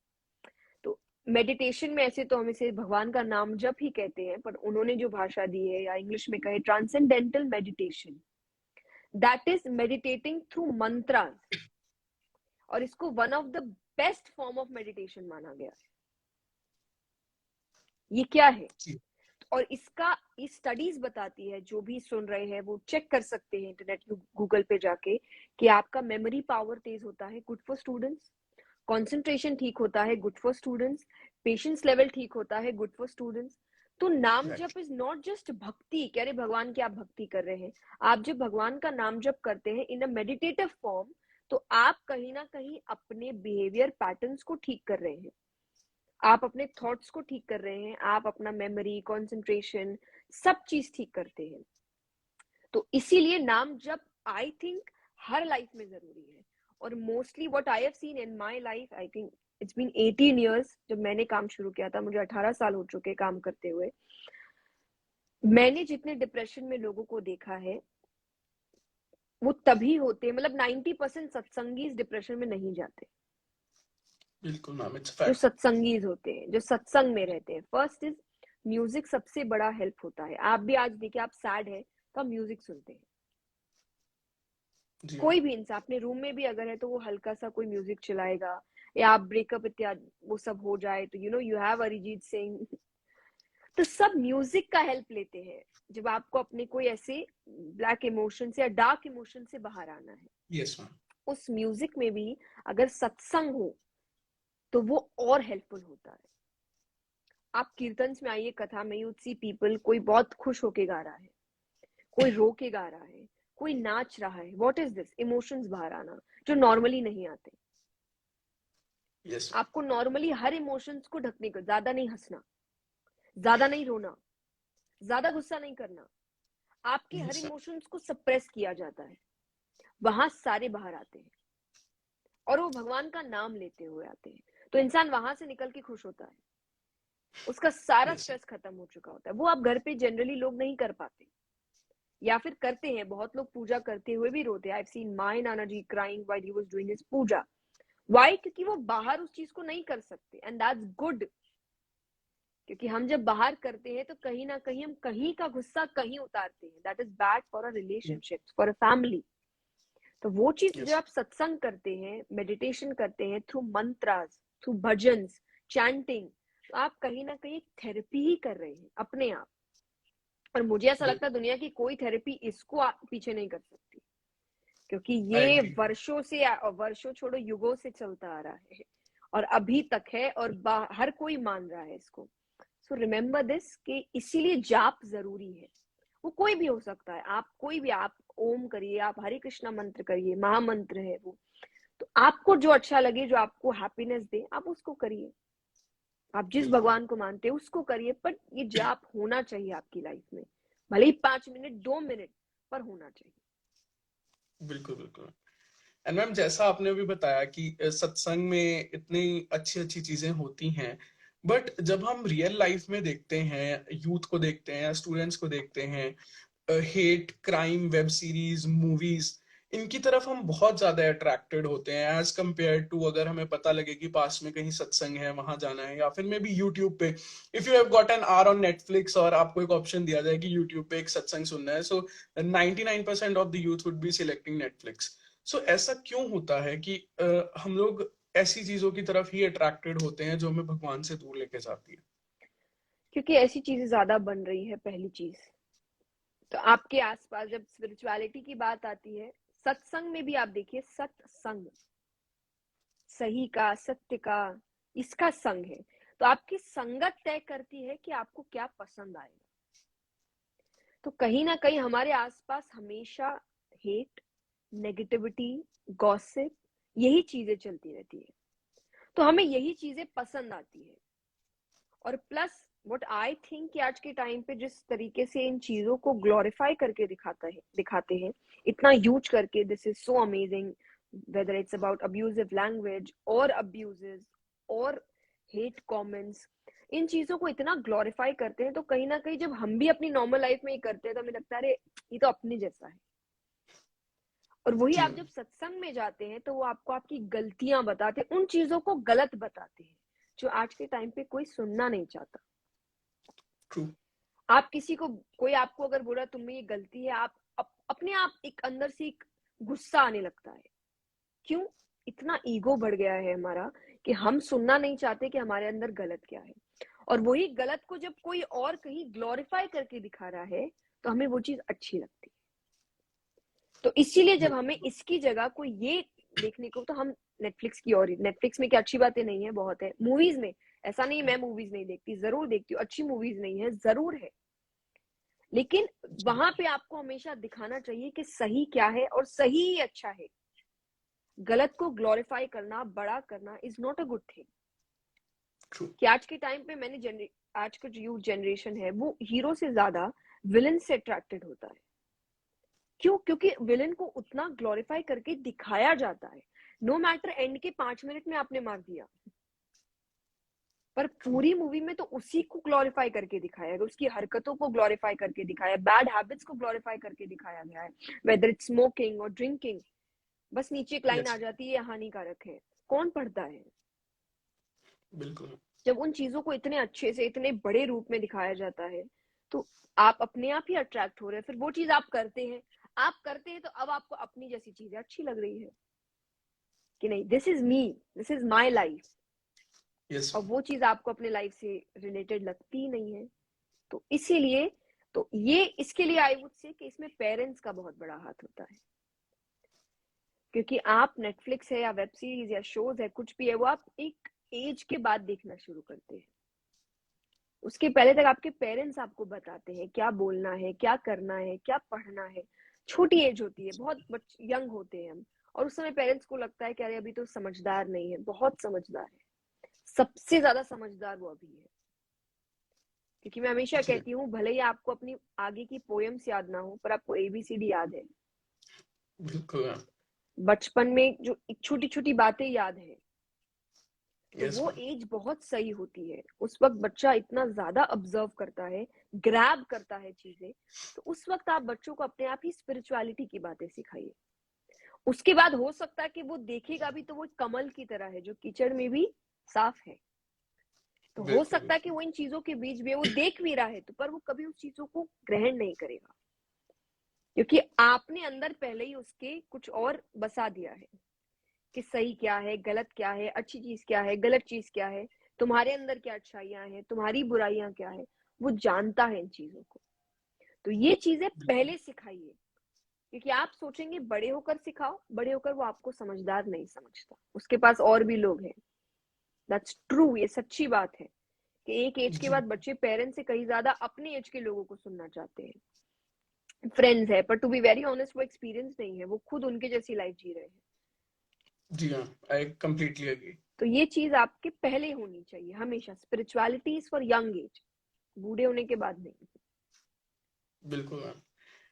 तो मेडिटेशन में ऐसे तो हम इसे भगवान का नाम जप ही कहते हैं, पर उन्होंने जो भाषा दी है, या इंग्लिश में कहे transcendental meditation, that is meditating through mantras, और इसको one of the best form of meditation माना गया है। ये क्या है? और इसका ये स्टडीज बताती है, जो भी सुन रहे हैं वो चेक कर सकते हैं इंटरनेट गूगल पे जाके, कि आपका मेमोरी पावर तेज होता है, गुड फॉर स्टूडेंट्स, कंसंट्रेशन ठीक होता है, good for students, patience level ठीक होता है, गुड फॉर स्टूडेंट्स। तो नाम जप इज नॉट जस्ट भक्ति, कह रहे भगवान की आप भक्ति कर रहे हैं, आप जब भगवान का नाम जप करते हैं इन अ मेडिटेटिव फॉर्म, तो आप कहीं ना कहीं अपने बिहेवियर पैटर्न्स को ठीक कर रहे हैं, आप अपने थॉट्स को ठीक कर रहे हैं, आप अपना मेमोरी, कंसंट्रेशन, सब चीज ठीक करते हैं। तो इसीलिए नाम जप आई थिंक हर लाइफ में जरूरी है। और mostly what I have seen in my life, I think it's been 18 years जब मैंने काम शुरू किया था, मुझे 18 साल हो चुके काम करते हुए। मैंने जितने डिप्रेशन में लोगों को देखा है वो तभी होते हैं, मतलब 90% सत्संगी डिप्रेशन में नहीं जाते। बिल्कुल मैम, इट्स जो फैक्ट। सत्संगीज होते हैं, जो सत्संग में रहते हैं, फर्स्ट इज म्यूजिक सबसे बड़ा हेल्प होता है। आप भी आज देखिए, आप सैड है तो आप म्यूजिक सुनते हैं, जी कोई मैम। भी इंसान अपने रूम में भी अगर है तो वो हल्का सा कोई म्यूजिक चलाएगा, या आप ब्रेकअप इत्यादि वो सब हो जाए तो यू हैव अरिजीत सिंह, तो सब म्यूजिक का हेल्प लेते हैं जब आपको अपने कोई ऐसे ब्लैक इमोशन से या डार्क इमोशन से बाहर आना है। Yes ma'am. उस म्यूजिक में भी अगर सत्संग हो तो वो और हेल्पफुल होता है। आप कीर्तन में आइए, कथा में, यू सी पीपल, कोई बहुत खुश होके गा रहा है, कोई रो के गा रहा है, कोई नाच रहा है। What is this? इमोशंस बाहर आना जो नॉर्मली नहीं आते। यस। आपको नॉर्मली हर इमोशंस को ढकने को, ज्यादा नहीं हंसना, ज्यादा नहीं रोना, ज्यादा गुस्सा नहीं करना, आपके हर यस। इमोशंस को सप्रेस किया जाता है, वहां सारे बाहर आते हैं और वो भगवान का नाम लेते हुए आते हैं। तो इंसान वहां से निकल के खुश होता है, उसका सारा यस। स्ट्रेस खत्म हो चुका होता है। वो आप घर पे जनरली लोग नहीं कर पाते, या फिर करते हैं। बहुत लोग पूजा करते हुए भी रोते हैं। आई have seen my nana ji crying while he was doing his puja. Why? क्योंकि वो बाहर उस चीज को नहीं कर सकते, एंड दैट्स गुड। क्योंकि हम जब बाहर करते हैं तो कहीं ना कहीं हम कहीं का गुस्सा कहीं उतारते हैं। That is bad for a relationship, for a family. तो वो चीज जब यस। आप सत्संग करते हैं, मेडिटेशन करते हैं, through mantras, through bhajans, chanting, तो आप कहीं ना कहीं थेरेपी ही कर रहे हैं अपने आप। और मुझे ऐसा लगता है बिल्कुल। दुनिया की कोई थेरेपी इसको आप पीछे नहीं कर सकती, क्योंकि आई ये एग्री। वर्षों से, वर्षों छोड़ो युगों से चलता आ रहा है और अभी तक है, और हर कोई मान रहा है इसको। सो रिमेम्बर दिस कि इसीलिए जाप जरूरी है। वो कोई भी हो सकता है, आप कोई भी, आप ओम करिए, आप हरे कृष्णा मंत्र करिए, महामंत्र है वो। तो आपको जो अच्छा लगे, जो आपको हैप्पीनेस दे, आप उसको करिए। आप जिस बिल्कुल। भगवान को मानते हैं उसको करिए, पर ये जाप होना चाहिए आपकी लाइफ में। भले ही 5 मिनट, 2 मिनट, पर होना चाहिए। बिल्कुल। बिल्कुल। एंड मैम, जैसा आपने अभी बताया कि सत्संग में इतनी अच्छी अच्छी चीजें होती हैं, बट जब हम रियल लाइफ में देखते हैं, यूथ को देखते हैं, स्टूडेंट्स को देखते हैं, hate crime web series movies, इनकी तरफ हम बहुत ज्यादा अट्रैक्टेड होते हैं एज कंपेयर टू अगर हमें पता लगे कि पास में कहीं सत्संग है, वहां जाना है, या फिर मे बी यूट्यूब पे, if you have got an hour on Netflix और आपको एक ऑप्शन दिया जाए कि यूट्यूब पे एक सत्संग सुनना है, so 99% of the youth would be selecting Netflix. So ऐसा क्यों होता है कि हम लोग ऐसी चीजों की तरफ ही अट्रैक्टेड होते हैं जो हमें भगवान से दूर लेके जाती है? क्योंकि ऐसी चीजें ज्यादा बन रही है, पहली चीज। तो आपके आसपास जब स्पिरिचुअलिटी की बात आती है, सत्संग में भी आप देखिए, सत्संग, सही का, सत्य का, इसका संग है। तो आपकी संगत तय करती है कि आपको क्या पसंद आएगा। तो कहीं ना कहीं हमारे आसपास हमेशा हेट, नेगेटिविटी, गॉसिप, यही चीजें चलती रहती है। तो हमें यही चीजें पसंद आती है। और प्लस व्हाट आई थिंक कि आज के टाइम पे जिस तरीके से इन चीजों को ग्लोरीफाई करके दिखाते हैं, इतना यूज करके, this is so amazing, whether it's about abusive language or abuses और hate comments, इन चीजों को इतना ग्लोरीफाई करते हैं। तो कहीं ना कहीं जब हम भी अपनी नॉर्मल लाइफ में ये करते हैं तो हमें लगता है अरे ये तो अपने जैसा है। और वही जी आप जब सत्संग में जाते हैं तो वो आपको आपकी गलतियां बताते हैं, उन चीजों को गलत बताते हैं जो आज के टाइम पे कोई सुनना नहीं चाहता। ट्रू। आप किसी को, कोई आपको अगर बोला तुम में ये गलती है, आप अपने आप एक अंदर से एक गुस्सा आने लगता है। क्यों? इतना ईगो बढ़ गया है हमारा कि हम सुनना नहीं चाहते कि हमारे अंदर गलत क्या है। और वही गलत को जब कोई और कहीं ग्लोरीफाई करके दिखा रहा है तो हमें वो चीज अच्छी लगती है। तो इसीलिए जब हमें इसकी जगह कोई ये देखने को, तो हम नेटफ्लिक्स की ओर, नेटफ्लिक्स में क्या अच्छी बातें नहीं है, बहुत है। मूवीज में ऐसा नहीं, मैं मूवीज नहीं देखती, जरूर देखती हूँ, अच्छी मूवीज नहीं है, जरूर है। लेकिन वहां पे आपको हमेशा दिखाना चाहिए कि सही क्या है और सही ही अच्छा है। गलत को ग्लोरीफाई करना, बड़ा करना is not a good thing. True. कि आज के टाइम पे आज का जो यूथ जनरेशन है वो हीरो से ज्यादा विलन से अट्रैक्टेड होता है। क्यों? क्योंकि विलन को उतना ग्लोरीफाई करके दिखाया जाता है। नो मैटर एंड के 5 मिनट में आपने मार दिया, पर ट्रू। पूरी मूवी में तो उसी को ग्लोरीफाई करके दिखाया गया, उसकी हरकतों को ग्लोरीफाई करके दिखाया, बैड हैबिट्स को ग्लोरीफाई करके दिखाया गया है, वेदर इट्स स्मोकिंग और ड्रिंकिंग। बस नीचे एक लाइन आ यस। जाती है, हानिकारक है। कौन पढ़ता है? बिल्कुल। जब उन चीजों को इतने अच्छे से, इतने बड़े रूप में दिखाया जाता है, तो आप अपने आप ही अट्रैक्ट हो रहे हैं। फिर वो चीज आप करते हैं, तो अब आपको अपनी जैसी चीजें अच्छी लग रही है कि नहीं, this is me, this is my life. Yes. और वो चीज आपको अपने लाइफ से रिलेटेड लगती ही नहीं है। तो इसीलिए, तो ये इसके लिए आई वुड से कि इसमें पेरेंट्स का बहुत बड़ा हाथ होता है। क्योंकि आप नेटफ्लिक्स है या वेब सीरीज या शोज है, कुछ भी है, वो आप एक एज के बाद देखना शुरू करते हैं। उसके पहले तक आपके पेरेंट्स आपको बताते हैं क्या बोलना है, क्या करना है, क्या पढ़ना है। छोटी एज होती है, बहुत यंग होते हैं हम, और उस समय पेरेंट्स को लगता है कि अरे अभी तो समझदार नहीं है। बहुत समझदार है, सबसे ज्यादा समझदार वो अभी है। क्योंकि मैं हमेशा जी कहती हूँ, भले ही आपको अपनी आगे की पोएम्स याद ना हो, पर आपको एबीसीडी याद है। बिल्कुल मैम। बचपन में जो छोटी छोटी बातें याद है, तो यस वो मैम। एज बहुत सही होती है। उस वक्त बच्चा इतना ज्यादा ऑब्जर्व करता है, ग्रैब करता है चीजें। तो उस वक्त आप बच्चों को अपने आप ही स्पिरिचुअलिटी की बातें सिखाइए। उसके बाद हो सकता है कि वो देखेगा भी तो वो कमल की तरह है, जो कीचड़ में भी साफ है। तो हो बिल्कुल सकता है कि बिल्कुल। वो इन चीजों के बीच में वो देख भी रहा है, तो पर वो कभी उस चीजों को ग्रहण नहीं करेगा, क्योंकि आपने अंदर पहले ही उसके कुछ और बसा दिया है कि सही क्या है, गलत क्या है, अच्छी चीज क्या है, गलत चीज क्या है, तुम्हारे अंदर क्या अच्छाइयां हैं, तुम्हारी बुराइयां क्या है। वो जानता है इन चीजों को। तो ये चीजें बिल्कुल पहले सिखाइए, क्योंकि आप सोचेंगे बड़े होकर सिखाओ, बड़े होकर वो आपको समझदार नहीं समझता, उसके पास और भी लोग हैं। दैट्स ट्रू, ये सच्ची बात है कि एक एज के जी। बाद बच्चे पेरेंट्स से कहीं ज्यादा अपने एज के लोगों को सुनना चाहते हैं। फ्रेंड्स है, पर टू बी वेरी ऑनेस्ट वो एक्सपीरियंस नहीं है, वो खुद उनके जैसी लाइफ जी रहे हैं। जी हाँ, आई कंप्लीटली एग्री। तो ये चीज आपके पहले होनी चाहिए हमेशा। Spirituality is for young age, बूढ़े होने के बाद नहीं। बिल्कुल मैम।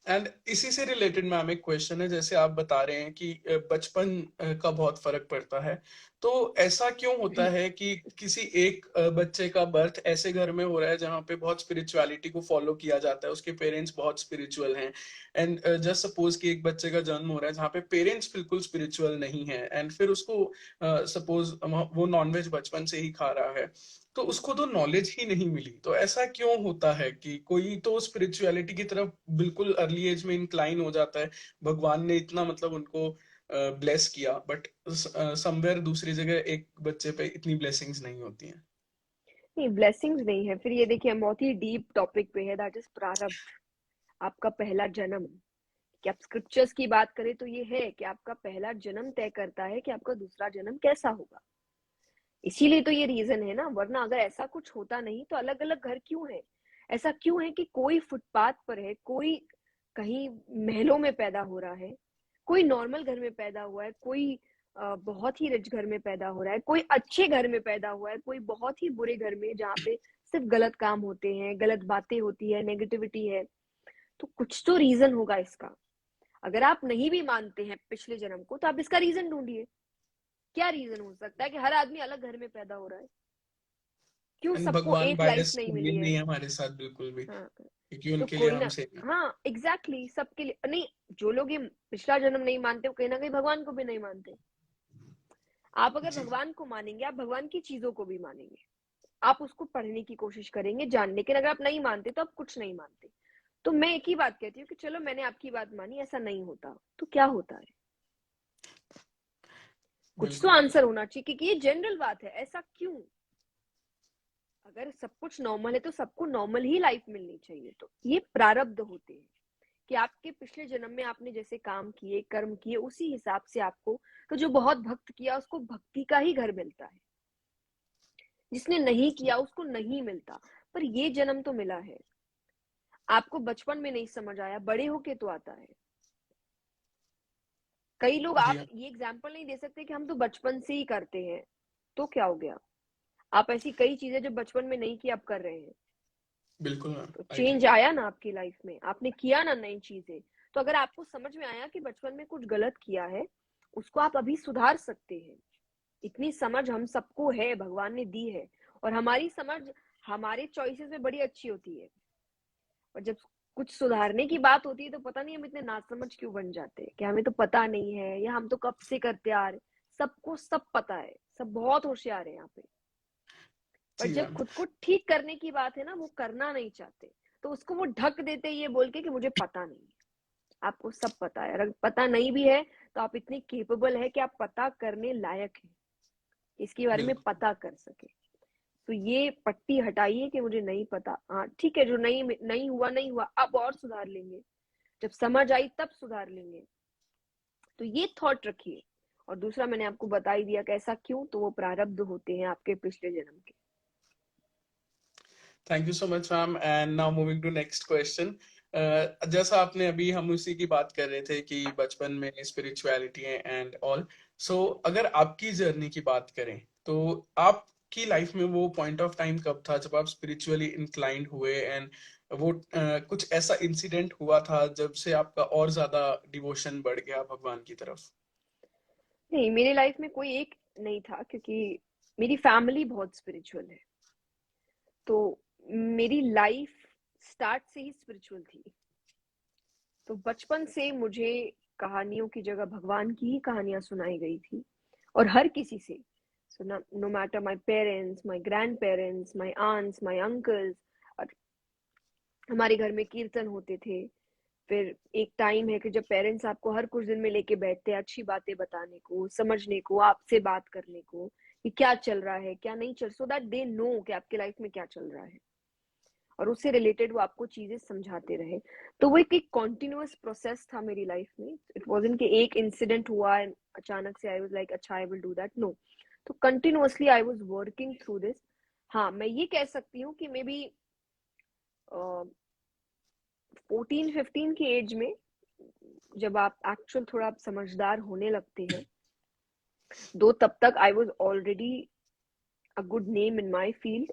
एंड इसी से रिलेटेड मैम एक क्वेश्चन है, जैसे आप बता रहे हैं कि बचपन का बहुत फर्क पड़ता है, तो ऐसा क्यों होता है कि किसी एक बच्चे का बर्थ ऐसे घर में हो रहा है जहाँ पे बहुत स्पिरिचुअलिटी को फॉलो किया जाता है, उसके पेरेंट्स बहुत स्पिरिचुअल हैं, एंड जस्ट सपोज कि एक बच्चे का जन्म हो रहा है जहाँ पे पेरेंट्स बिल्कुल स्पिरिचुअल नहीं है, एंड फिर उसको सपोज वो नॉनवेज बचपन से ही खा रहा है, तो उसको तो नॉलेज ही नहीं मिली। तो ऐसा क्यों होता है कि कोई तो स्पिरिचुअलिटी की तरफ बिल्कुल अर्ली एज में इंक्लाइन हो जाता है, भगवान ने इतना मतलब उनको ब्लेस किया, बट समवेयर दूसरी जगह एक बच्चे पे इतनी ब्लेसिंग्स नहीं होती हैं। नहीं, ब्लेसिंग्स नहीं है। फिर ये देखिए, हम बहुत ही डीप टॉपिक पे है, दैट इज प्रारब्ध। आपका पहला जन्म, कि आप स्क्रिप्चर्स की बात करें तो ये है कि आपका पहला जन्म तय करता है कि आपका दूसरा जन्म कैसा होगा। इसीलिए तो ये रीजन है ना, वरना अगर ऐसा कुछ होता नहीं तो अलग अलग घर क्यों है। ऐसा क्यों है कि कोई फुटपाथ पर है, कोई कहीं महलों में पैदा हो रहा है, कोई नॉर्मल घर में पैदा हुआ है, कोई बहुत ही रिच घर में पैदा हो रहा है, कोई अच्छे घर में पैदा हुआ है, कोई बहुत ही बुरे घर में जहाँ पे सिर्फ गलत काम होते हैं, गलत बातें होती है, नेगेटिविटी है। तो कुछ तो रीजन होगा इसका। अगर आप नहीं भी मानते हैं पिछले जन्म को, तो आप इसका रीजन ढूंढिए। क्या रीजन हो सकता है कि हर आदमी अलग घर में पैदा हो रहा है? क्यों एंड सबको भगवान एक लाइफ बायस नहीं मिली होंगे है? नहीं हमारे साथ बिल्कुल भी, हाँ, क्योंकि तो उनके लिए कोई हम ना, सेम हैं। हाँ एग्जैक्टली सबके लिए नहीं। जो लोग ये पिछला जन्म नहीं मानते, वो कहीं ना कहीं भगवान को भी नहीं मानते। आप अगर जी भगवान को मानेंगे, आप भगवान की चीजों को भी मानेंगे, आप उसको पढ़ने की कोशिश करेंगे, जानने। लेकिन अगर आप नहीं मानते तो आप कुछ नहीं मानते। तो मैं एक ही बात कहती हूँ कि चलो मैंने आपकी बात मानी, ऐसा नहीं होता तो क्या होता है? कुछ तो बिल्कुल आंसर होना चाहिए, क्योंकि ये जनरल बात है। ऐसा क्यों? अगर सब कुछ नॉर्मल है तो सबको नॉर्मल ही लाइफ मिलनी चाहिए। तो ये प्रारब्ध होते हैं कि आपके पिछले जन्म में आपने जैसे काम किए, कर्म किए, उसी हिसाब से आपको, तो जो बहुत भक्त किया उसको भक्ति का ही घर मिलता है, जिसने नहीं किया उसको नहीं मिलता। पर ये जन्म तो मिला है। आपको बचपन में नहीं समझ आया, बड़े होके तो आता है। कई लोग, जी आप हाँ। ये एग्जाम्पल नहीं दे सकते कि हम तो बचपन से ही करते हैं, तो क्या हो गया? आप ऐसी कई चीजें जो बचपन में नहीं की आप कर रहे हैं। बिल्कुल मैम, तो आई चेंज आया ना आपकी लाइफ में, आपने किया ना नई चीजें। तो अगर आपको समझ में आया कि बचपन में कुछ गलत किया है, उसको आप अभी सुधार सकते हैं। इतनी समझ हम सबको है, भगवान ने दी है। और हमारी समझ हमारे चॉइसेस में बड़ी अच्छी होती है। और जब कुछ सुधारने की बाथ होती है तो पता नहीं हम इतने नासमझ क्यों बन जाते हैं कि हमें तो पता नहीं है, या हम तो कब से करते आ रहे। सबको सब पता है, सब बहुत होशियार है यहाँ पे। पर जी जब मैम। खुद को ठीक करने की बात है ना, वो करना नहीं चाहते। तो उसको वो ढक देते ये बोल के कि मुझे पता नहीं है। आपको सब पता है। अगर पता नहीं भी है तो आप इतने केपेबल है कि आप पता करने लायक हैं, इसके बारे में बिल्कुल पता कर सके। तो ये पट्टी हटाइए कि मुझे नहीं पता। हाँ ठीक है, जो नहीं नहीं हुआ नहीं हुआ, अब और सुधार लेंगे। जब समझ आई तब सुधार लेंगे। तो ये थॉट रखिए। और दूसरा मैंने आपको बता ही दिया कि ऐसा क्यों, तो वो प्रारब्ध होते हैं आपके पिछले जन्म के। Thank you so much ma'am and now moving to next question. जैसा आपने अभी हम उसी की बात कर रहे थे कि बचपन में स्पिरिचुअलिटी एंड ऑल, सो अगर आपकी जर्नी की बात करें तो आपकी लाइफ में वो पॉइंट ऑफ टाइम कब था जब आप स्पिरिचुअली इंक्लाइंड हुए एंड वो कुछ ऐसा इंसिडेंट हुआ था जब से आपका और ज्यादा डिवोशन बढ़ गया भगवान की तरफ? नहीं, मेरी लाइफ में कोई एक नहीं था, क्योंकि मेरी फैमिली बहुत स्पिरिचुअल है। तो मेरी लाइफ स्टार्ट से ही स्पिरिचुअल थी। तो बचपन से मुझे कहानियों की जगह भगवान की ही कहानियां सुनाई गई थी, और हर किसी से। So no matter my parents, my grandparents, my aunts, my uncles. और हमारे घर में कीर्तन होते थे। फिर एक टाइम है कि जब पेरेंट्स आपको हर कुछ दिन में लेके बैठते हैं अच्छी बातें बताने को, समझने को, आपसे बात करने को कि क्या चल रहा है क्या नहीं चल, सो दैट दे नो कि आपके लाइफ में क्या चल रहा है, और उससे रिलेटेड वो आपको चीजें समझाते रहे। तो वो एक कॉन्टिन्यूअस प्रोसेस था मेरी लाइफ में। इट वॉजंट कि एक इंसिडेंट हुआ and अचानक से आई वाज लाइक अच्छा I will do that, no. तो continuously I was working through this. हाँ, मैं ये कह सकती हूँ कि मे बी 14-15 की एज में, जब आप एक्चुअल थोड़ा आप समझदार होने लगते हैं, दो तब तक I was already a good name in my field.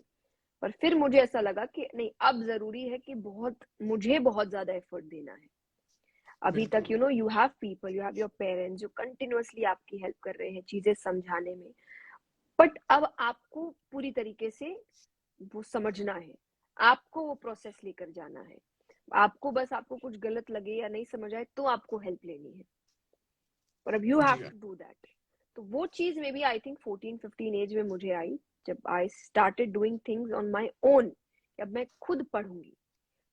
पर फिर मुझे ऐसा लगा कि नहीं, अब जरूरी है कि मुझे बहुत ज्यादा एफर्ट देना है। अभी तक बिल्कुल। You have people, you have your parents जो कंटिन्यूअसली आपकी हेल्प कर रहे हैं चीजें समझाने में। बट अब आपको पूरी तरीके से वो समझना है, आपको वो प्रोसेस लेकर जाना है। आपको कुछ गलत लगे या नहीं समझ आए तो आपको हेल्प लेनी है, और अब यू हैव जी हाँ। To do that. तो वो चीज में भी आई थिंक 14-15 एज में मुझे आई, जब I started doing things on my own. अब मैं खुद पढ़ूंगी,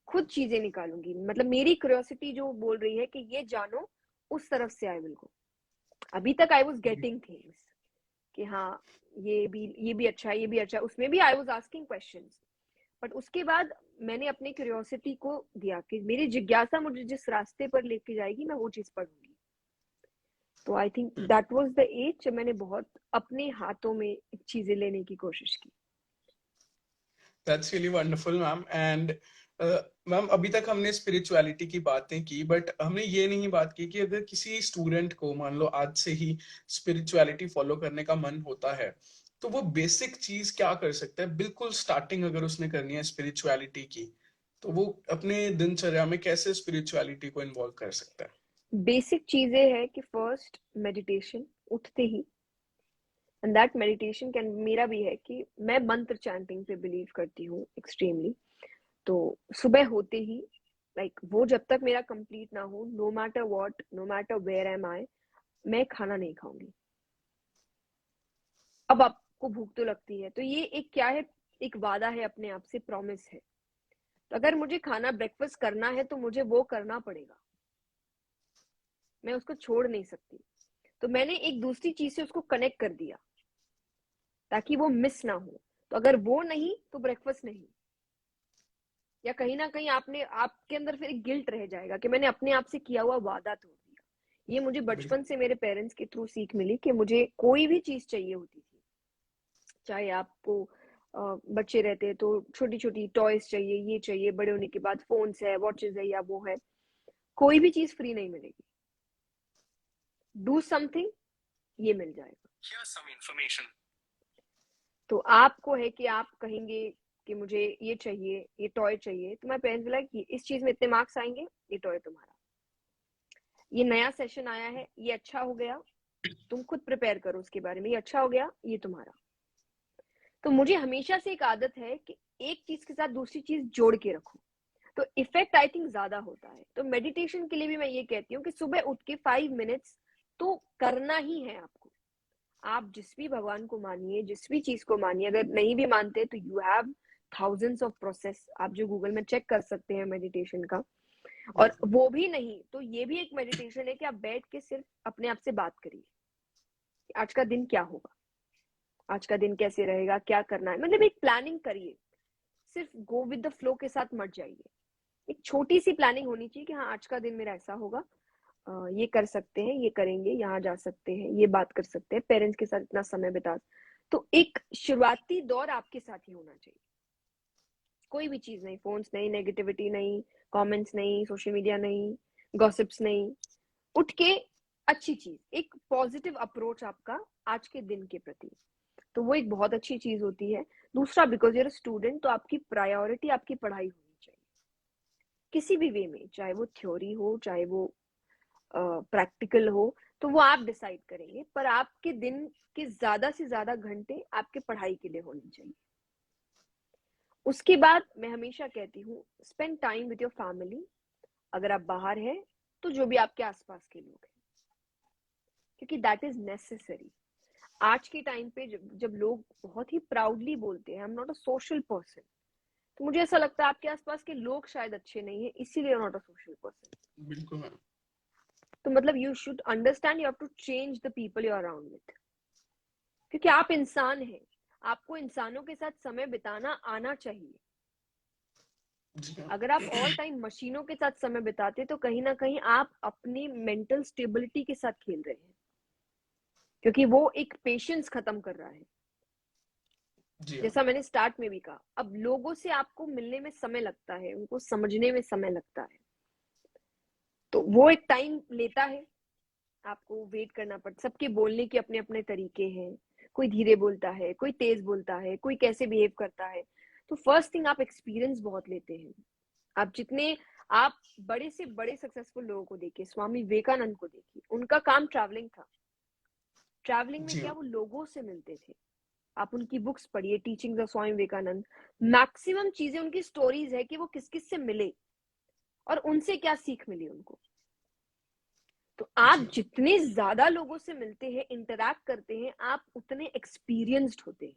खुद चीजें निकालूंगी, मतलब मेरी क्यूरियोसिटी जो बोल रही है कि ये जानो, उस तरफ से आई विल गो। अभी तक आई वाज गेटिंग थिंग्स कि हाँ, ये भी अच्छा है, ये भी अच्छा है, उसमें भी I was asking questions. But उसके बाद मैंने अपनी क्यूरियोसिटी को दिया कि मेरी जिज्ञासा मुझे जिस रास्ते पर लेके जाएगी मैं वो चीज पढ़ूंगी। तो I think that was the age जब मैंने बहुत अपने हाथों में चीजें लेने की कोशिश की। That's really wonderful ma'am and ma'am अभी तक हमने स्पिरिचुअलिटी की बातें की बट हमने ये नहीं बात की कि अगर किसी स्टूडेंट को मान लो आज से ही स्पिरिचुअलिटी फॉलो करने का मन होता है तो वो बेसिक चीज क्या कर सकता है, बिल्कुल स्टार्टिंग अगर उसने करनी है स्पिरिचुअलिटी की तो वो अपने दिनचर्या में कैसे स्पिरिचुअलिटी को इन्वॉल्व कर सकता है? बेसिक चीजें है कि फर्स्ट मेडिटेशन, उठते ही। एंड दैट मेडिटेशन कैन, मेरा भी है कि मैं मंत्र चैंटिंग पे बिलीव करती हूँ एक्सट्रीमली। तो सुबह होते ही, लाइक वो जब तक मेरा कंप्लीट ना हो, no matter what, no matter where am I, मैं खाना नहीं खाऊंगी। अब आपको भूख तो लगती है, तो ये एक क्या है, एक वादा है अपने आप से, प्रॉमिस है। तो अगर मुझे खाना ब्रेकफास्ट करना है तो मुझे वो करना पड़ेगा, मैं उसको छोड़ नहीं सकती। तो मैंने एक दूसरी चीज से उसको कनेक्ट कर दिया ताकि वो मिस ना हो। तो अगर वो नहीं तो ब्रेकफास्ट नहीं, या कहीं ना कहीं आपने आपके अंदर फिर एक गिल्ट रह जाएगा कि मैंने अपने आप से किया हुआ वादा तोड़ दिया। ये मुझे बिल्कुल। बचपन से मेरे पेरेंट्स के थ्रू सीख मिली कि मुझे कोई भी चीज चाहिए होती थी। चाहे आपको बच्चे रहते हैं तो छोटी छोटी टॉयज चाहिए, ये चाहिए, बड़े होने के बाद फोन्स है, वॉचेस है, या वो है, कोई भी चीज फ्री नहीं मिलेगी। डू समथिंग, ये मिल जाएगा। Here's some information. तो आपको है कि आप कहेंगे कि मुझे ये चाहिए, ये टॉय चाहिए, तो मैं पेरेंट्स बोला कि इस चीज में इतने मार्क्स आएंगे, ये टॉय तुम्हारा। ये नया सेशन आया है, ये अच्छा हो गया, तुम खुद प्रिपेयर करो उसके बारे में, ये अच्छा हो गया, ये तुम्हारा। तो मुझे हमेशा से एक आदत है कि एक चीज के साथ दूसरी चीज जोड़ के रखो, तो इफेक्ट आई थिंक ज्यादा होता है। तो मेडिटेशन के लिए भी मैं ये कहती हूँ कि सुबह उठ के 5 मिनट्स तो करना ही है आपको। आप जिस भी भगवान को मानिए, जिस भी चीज को मानिए, अगर नहीं भी मानते तो you have thousands of process आप जो गूगल में चेक कर सकते हैं मेडिटेशन का। और बिल्कुल। वो भी नहीं तो ये भी एक मेडिटेशन है कि आप बैठ के सिर्फ अपने आप से बात करिए, आज का दिन क्या होगा, आज का दिन कैसे रहेगा, क्या करना है, मतलब एक प्लानिंग करिए। सिर्फ गो विद द फ्लो के साथ मत जाइए। एक छोटी सी प्लानिंग होनी चाहिए कि हाँ, आज का दिन मेरा ऐसा होगा, ये कर सकते हैं, ये करेंगे, यहाँ जा सकते हैं, ये बात कर सकते हैं, पेरेंट्स के साथ इतना समय बिता। तो एक शुरुआती दौर आपके साथ ही होना चाहिए। कोई भी चीज नहीं, फोन्स नहीं, नेगेटिविटी नहीं, कमेंट्स नहीं, सोशल मीडिया नहीं, गॉसिप्स नहीं। उठ के अच्छी चीज, एक पॉजिटिव अप्रोच आपका आज के दिन के प्रति, तो वो एक बहुत अच्छी चीज होती है। दूसरा, बिकॉज यूर स्टूडेंट, तो आपकी प्रायोरिटी आपकी पढ़ाई होनी चाहिए किसी भी वे में, चाहे वो थ्योरी हो, चाहे वो प्रैक्टिकल हो, तो वो आप डिसाइड करेंगे, पर आपके दिन के ज्यादा से ज्यादा घंटे आपके पढ़ाई के लिए होने चाहिए। उसके बाद मैं हमेशा कहती हूँ, spend time with your family. अगर आप बाहर हैं तो जो भी आपके आसपास के लोग हैं, क्योंकि दैट इज नेसेसरी। आज के टाइम पे जब लोग बहुत ही प्राउडली बोलते हैं, I am not a social person, तो मुझे ऐसा लगता है आपके आसपास के लोग शायद अच्छे नहीं है, इसीलिए नॉट अ सोशल पर्सन। बिल्कुल मैम। तो मतलब you should understand, you have to change the people you are around with, क्योंकि आप इंसान हैं, आपको इंसानों के साथ समय बिताना आना चाहिए। जी मैम। अगर आप ऑल टाइम मशीनों के साथ समय बिताते तो कहीं ना कहीं आप अपनी मेंटल स्टेबिलिटी के साथ खेल रहे हैं, क्योंकि वो एक पेशेंस खत्म कर रहा है। जी मैम। जैसा मैंने स्टार्ट में भी कहा, अब लोगों से आपको मिलने में समय लगता है, उनको समझने में समय लगता है, तो वो एक टाइम लेता है, आपको वेट करना पड़ता। सबके बोलने के अपने अपने तरीके हैं, कोई धीरे बोलता है, कोई तेज बोलता है, कोई कैसे बिहेव करता है। तो फर्स्ट थिंग, आप एक्सपीरियंस बहुत लेते हैं। आप जितने आप बड़े से बड़े सक्सेसफुल लोगों को देखिए, स्वामी विवेकानंद को देखिए, उनका काम ट्रैवलिंग था। ट्रैवलिंग में जी क्या, मैम। वो लोगों से मिलते थे। आप उनकी बुक्स पढ़िए, teachings of Swami Vivekananda, maximum चीजें उनकी स्टोरीज है कि वो किस किस से मिले और उनसे क्या सीख मिली उनको। तो जी आप मैम। जितने ज्यादा लोगों से मिलते हैं, इंटरैक्ट करते हैं, आप उतने एक्सपीरियंस्ड होते हैं,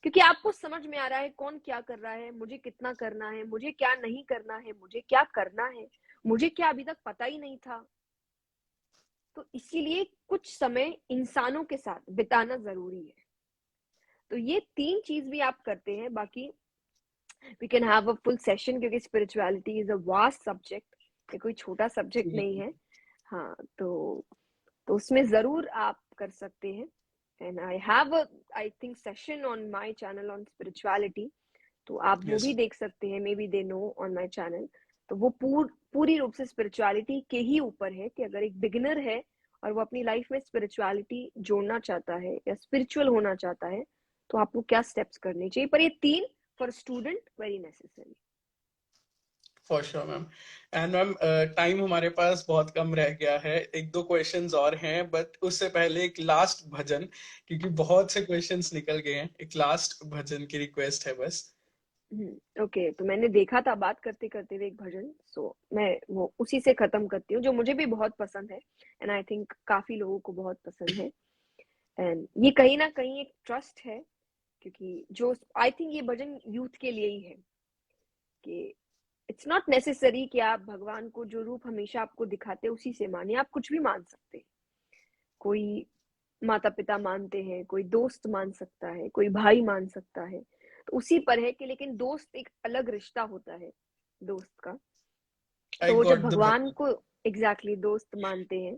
क्योंकि आपको समझ में आ रहा है कौन क्या कर रहा है, मुझे कितना करना है, मुझे क्या नहीं करना है, मुझे क्या करना है, मुझे क्या अभी तक पता ही नहीं था। तो इसीलिए कुछ समय इंसानों के साथ बिताना जरूरी है। तो ये तीन चीज भी आप करते हैं। बाकी we can have a full session, क्योंकि spirituality is a vast subject, ये कोई छोटा सब्जेक्ट नहीं है। हाँ, तो उसमें जरूर आप कर सकते हैं। And I have a, I think, session on my channel on spirituality, तो आप वो यस। भी देख सकते हैं, may be they know on my channel. तो वो पूरी रूप से स्पिरिचुअलिटी के ही ऊपर है, कि अगर एक बिगिनर है और वो अपनी लाइफ में स्पिरिचुअलिटी जोड़ना चाहता है या स्पिरिचुअल होना चाहता है, तो आपको क्या स्टेप्स करने चाहिए। पर ये तीन for student very necessary. For sure ma'am. And ma'am, time हमारे पास बहुत कम रह गया है, एक दो क्वेश्चंस और हैं, बट उससे पहले एक लास्ट भजन, क्योंकि बहुत से क्वेश्चंस निकल गए हैं, एक लास्ट भजन की रिक्वेस्ट है बस। ओके, तो मैंने देखा था बात करते करते हुए एक भजन, सो मैं वो उसी से खत्म करती हूँ, जो मुझे भी बहुत पसंद है, एंड आई थिंक काफी लोगों को बहुत पसंद है। एंड ये कहीं ना कहीं एक ट्रस्ट है, क्योंकि जो आई थिंक ये भजन यूथ के लिए ही है, कि इट्स नॉट नेसेसरी कि आप भगवान को जो रूप हमेशा आपको दिखाते हैं उसी से मानिए, आप कुछ भी मान सकते हैं। कोई माता पिता मानते हैं, कोई दोस्त मान सकता है, कोई भाई मान सकता है, तो उसी पर है कि, लेकिन दोस्त एक अलग रिश्ता होता है दोस्त का। आई तो वो जब गॉट द भगवान भजन। को एग्जैक्टली दोस्त मानते हैं।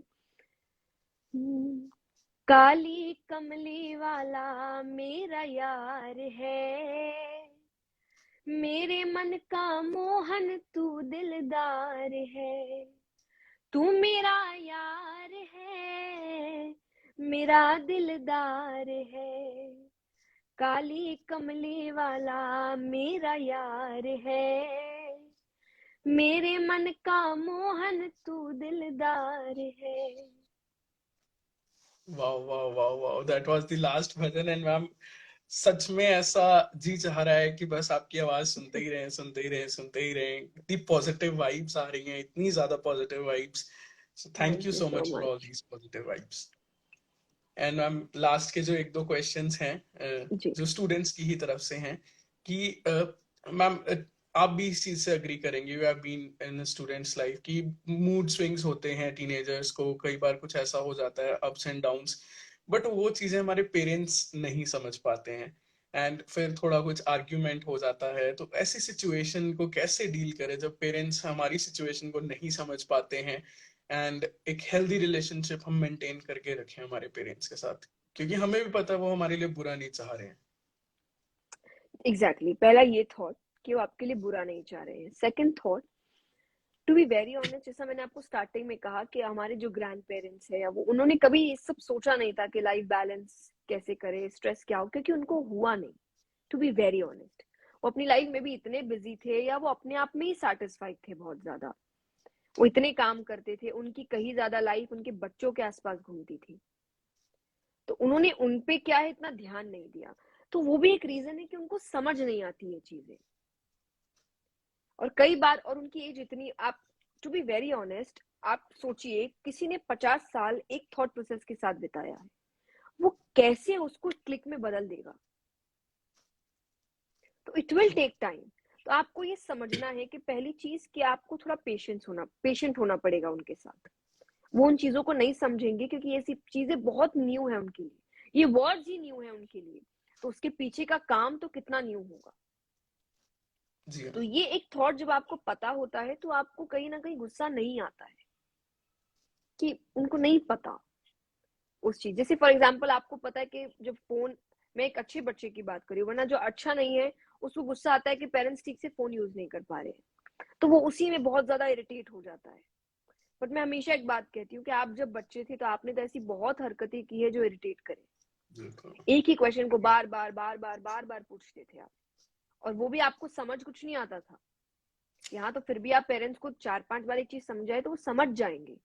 काली कमली वाला मेरा यार है, मेरे मन का मोहन तू दिलदार है, तू मेरा यार है, मेरा दिलदार है, काली कमली वाला मेरा यार है, मेरे मन का मोहन तू दिलदार है। Wow wow wow wow, that was the last bhajan. And ma'am, सच में ऐसा जी चाह रहा है कि बस आपकी आवाज सुनते ही रहें, सुनते ही रहें, सुनते ही रहें। इतनी पॉजिटिव वाइब्स आ रही हैं, इतनी ज्यादा positive vibes. So thank you thank you so so much for all much. These positive vibes. And ma'am, last के जो एक दो क्वेश्चंस हैं, जी, जो स्टूडेंट्स की ही तरफ से हैं, कि मैम, आप भी इस चीज से अग्री करेंगे, you have been in students life, कि मूड स्विंग्स होते हैं टीनेजर्स को, कई बार कुछ ऐसा हो जाता है, अप्स एंड डाउन्स, बट वो चीजें हमारे पेरेंट्स नहीं समझ पाते हैं, एंड फिर थोड़ा कुछ आर्ग्यूमेंट हो जाता है। तो ऐसी सिचुएशन को कैसे डील करें जब पेरेंट्स हमारी सिचुएशन को नहीं समझ पाते हैं, एंड एक हेल्दी रिलेशनशिप हम मेंटेन करके रखें हमारे पेरेंट्स के साथ, क्योंकि हमें भी पता है वो हमारे लिए बुरा नहीं चाह रहे हैं। एग्जैक्टली पहला ये थॉट कि वो आपके लिए बुरा नहीं चाह रहे हैं। Second thought, to be very honest, जैसा मैंने आपको स्टार्टिंग में कहा कि हमारे जो ग्रैंड पेरेंट्स है या वो, उन्होंने कभी ये सब सोचा नहीं था कि लाइफ बैलेंस कैसे करे, स्ट्रेस क्या हो, क्योंकि उनको हुआ नहीं। टू बी वेरी ऑनेस्ट, वो अपनी लाइफ में भी इतने बिजी थे या वो अपने आप में ही सेटिस्फाइड थे बहुत ज्यादा। वो इतने काम करते थे, उनकी कहीं ज्यादा लाइफ उनके बच्चों के आसपास घूमती थी, तो उन्होंने उन पे क्या है इतना ध्यान नहीं दिया। तो वो भी एक रीजन है कि उनको समझ नहीं आती ये चीजें। और कई बार, और उनकी एज इतनी, आप टू बी वेरी ऑनेस्ट, आप सोचिए किसी ने 50 साल एक थॉट प्रोसेस के साथ बिताया है, वो कैसे उसको क्लिक में बदल देगा? तो इट विल टेक टाइम। तो आपको ये समझना है कि पहली चीज कि आपको थोड़ा पेशेंट होना पड़ेगा उनके साथ। वो उन चीजों को नहीं समझेंगे क्योंकि ये सब चीजें बहुत न्यू है उनके लिए, ये वर्ड्स ही न्यू है उनके लिए, तो उसके पीछे का काम तो कितना न्यू होगा। जी तो ये एक थॉट जब आपको पता होता है तो आपको कहीं ना कहीं गुस्सा नहीं आता है कि उनको नहीं पता उस चीज। जैसे फॉर एग्जाम्पल आपको पता है कि जब फोन, मैं एक अच्छे बच्चे की बात करी, वरना जो अच्छा नहीं है उसको गुस्सा आता है कि पेरेंट्स ठीक से फोन यूज नहीं कर पा रहे हैं, तो वो उसी में बहुत ज्यादा इरिटेट हो जाता है। बट मैं हमेशा एक बात कहती हूँ कि आप जब बच्चे थे तो आपने तो ऐसी बहुत हरकतें की है जो इरिटेट करे। बिल्कुल। एक ही क्वेश्चन को बार बार बार बार बार बार पूछते थे आप, और वो भी आपको समझ कुछ नहीं आता था। यहाँ तो फिर भी आप पेरेंट्स को 4-5 बार एक चीज समझाए तो वो समझ जाएंगे।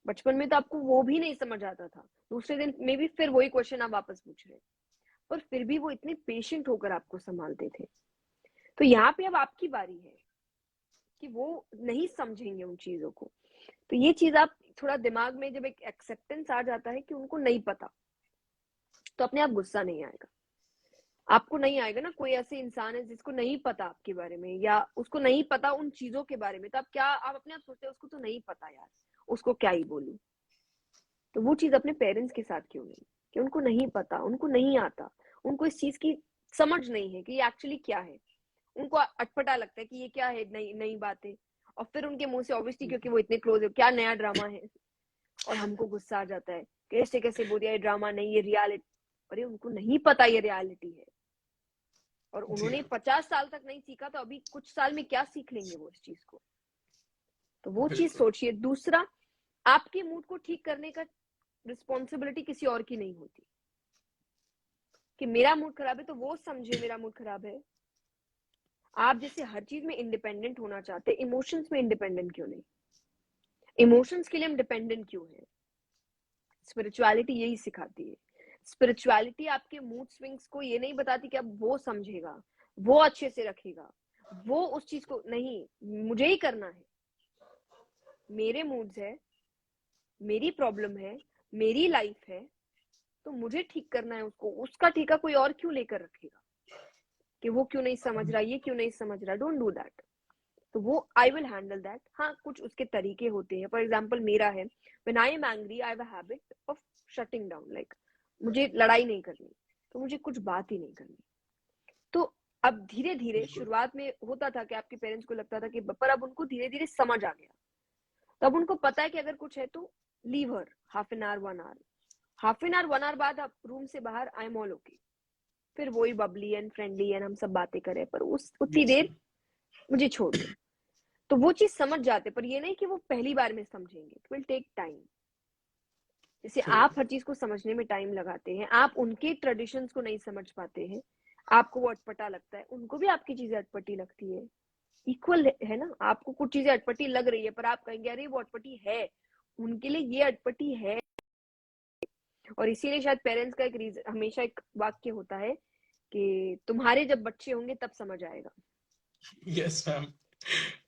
बचपन में तो आपको वो भी नहीं समझ आता था, दूसरे दिन में भी फिर वही क्वेश्चन आप वापस पूछ रहे, पर फिर भी वो इतने पेशेंट होकर आपको संभालते थे। तो यहाँ पे अब आपकी बारी है कि वो नहीं समझेंगे उन चीजों को। तो ये चीज आप थोड़ा दिमाग में, जब एक एक्सेप्टेंस आ जाता है कि उनको नहीं पता, तो अपने आप गुस्सा नहीं आएगा। आपको नहीं आएगा ना, कोई ऐसे इंसान है जिसको नहीं पता आपके बारे में या उसको नहीं पता उन चीजों के बारे में, तो आप अपने आप सोचते हैं उसको तो नहीं पता यार, उसको क्या ही बोलूं। तो वो चीज अपने पेरेंट्स के साथ क्यों नहीं, कि उनको नहीं पता, उनको नहीं आता, उनको इस चीज की समझ नहीं है कि ये एक्चुअली क्या है। उनको अटपटा लगता है कि ये क्या है, नई नई बातें, और फिर उनके मुंह से ऑब्वियसली, क्योंकि वो इतने क्लोज है, क्या नया ड्रामा है, और हमको गुस्सा आ जाता है कैसे कैसे बोल दिया ये ड्रामा नहीं, ये रियलिटी। अरे उनको नहीं पता ये रियलिटी है, और जी उन्होंने हाँ। 50 साल तक नहीं सीखा, तो अभी कुछ साल में क्या सीख लेंगे वो इस चीज को। तो वो चीज बिल्कुल। सोचिए। दूसरा, आपके मूड को ठीक करने का रिस्पॉन्सिबिलिटी किसी और की नहीं होती, कि मेरा मूड खराब है तो वो समझे मेरा मूड खराब है। आप जैसे हर चीज में इंडिपेंडेंट होना चाहते, इमोशंस में इंडिपेंडेंट क्यों नहीं? इमोशंस के लिए हम डिपेंडेंट क्यों है? स्पिरिचुअलिटी यही सिखाती है। स्पिरिचुअलिटी आपके मूड स्विंग्स को ये नहीं बताती कि अब वो समझेगा, वो अच्छे से रखेगा, वो उस चीज को नहीं, मुझे ही करना है। मेरे मूड्स है, मेरी प्रॉब्लम है, मेरी लाइफ है, तो मुझे ठीक करना है उसको, उसका ठीका कोई और क्यों लेकर रखेगा कि वो क्यों नहीं समझ रहा, ये क्यों नहीं समझ रहा। Don't do that. तो वो आई विल हैंडल दैट। हाँ, कुछ उसके तरीके होते हैं। फॉर एग्जाम्पल मेरा है, when I am angry I have a habit of shutting down, like मुझे लड़ाई नहीं करनी, तो मुझे कुछ बात ही नहीं करनी। तो अब धीरे धीरे, बिल्कुल। शुरुआत में होता था कि आपके पेरेंट्स को लगता था कि, पर अब उनको धीरे धीरे समझ आ गया। तो अब उनको पता है कि अगर कुछ है तो leave her, half an hour 1 hour, half an hour 1 hour बाद आप रूम से बाहर, आई एम ऑल ओके। फिर वही बबली एंड फ्रेंडली एंड हम सब बातें करें, पर उस उतनी यस देर मैम। मुझे छोड़ दो। तो वो चीज समझ जाते, पर ये नहीं कि वो पहली बार में समझेंगे, इट विल टेक टाइम। जैसे सही आप है। हर चीज को समझने में टाइम लगाते हैं, आप उनके ट्रेडिशंस को नहीं समझ पाते हैं, आपको वो अटपटा लगता है, उनको भी आपकी चीजें अटपटी लगती है। इक्वल है ना? आपको कुछ चीजें अटपटी लग रही है, पर आप कहेंगे अरे वो अटपटी है, उनके लिए ये अटपटी है। और इसीलिए शायद पेरेंट्स का एक रीजन, हमेशा एक वाक्य होता है कि तुम्हारे जब बच्चे होंगे तब समझ आएगा। Yes ma'am.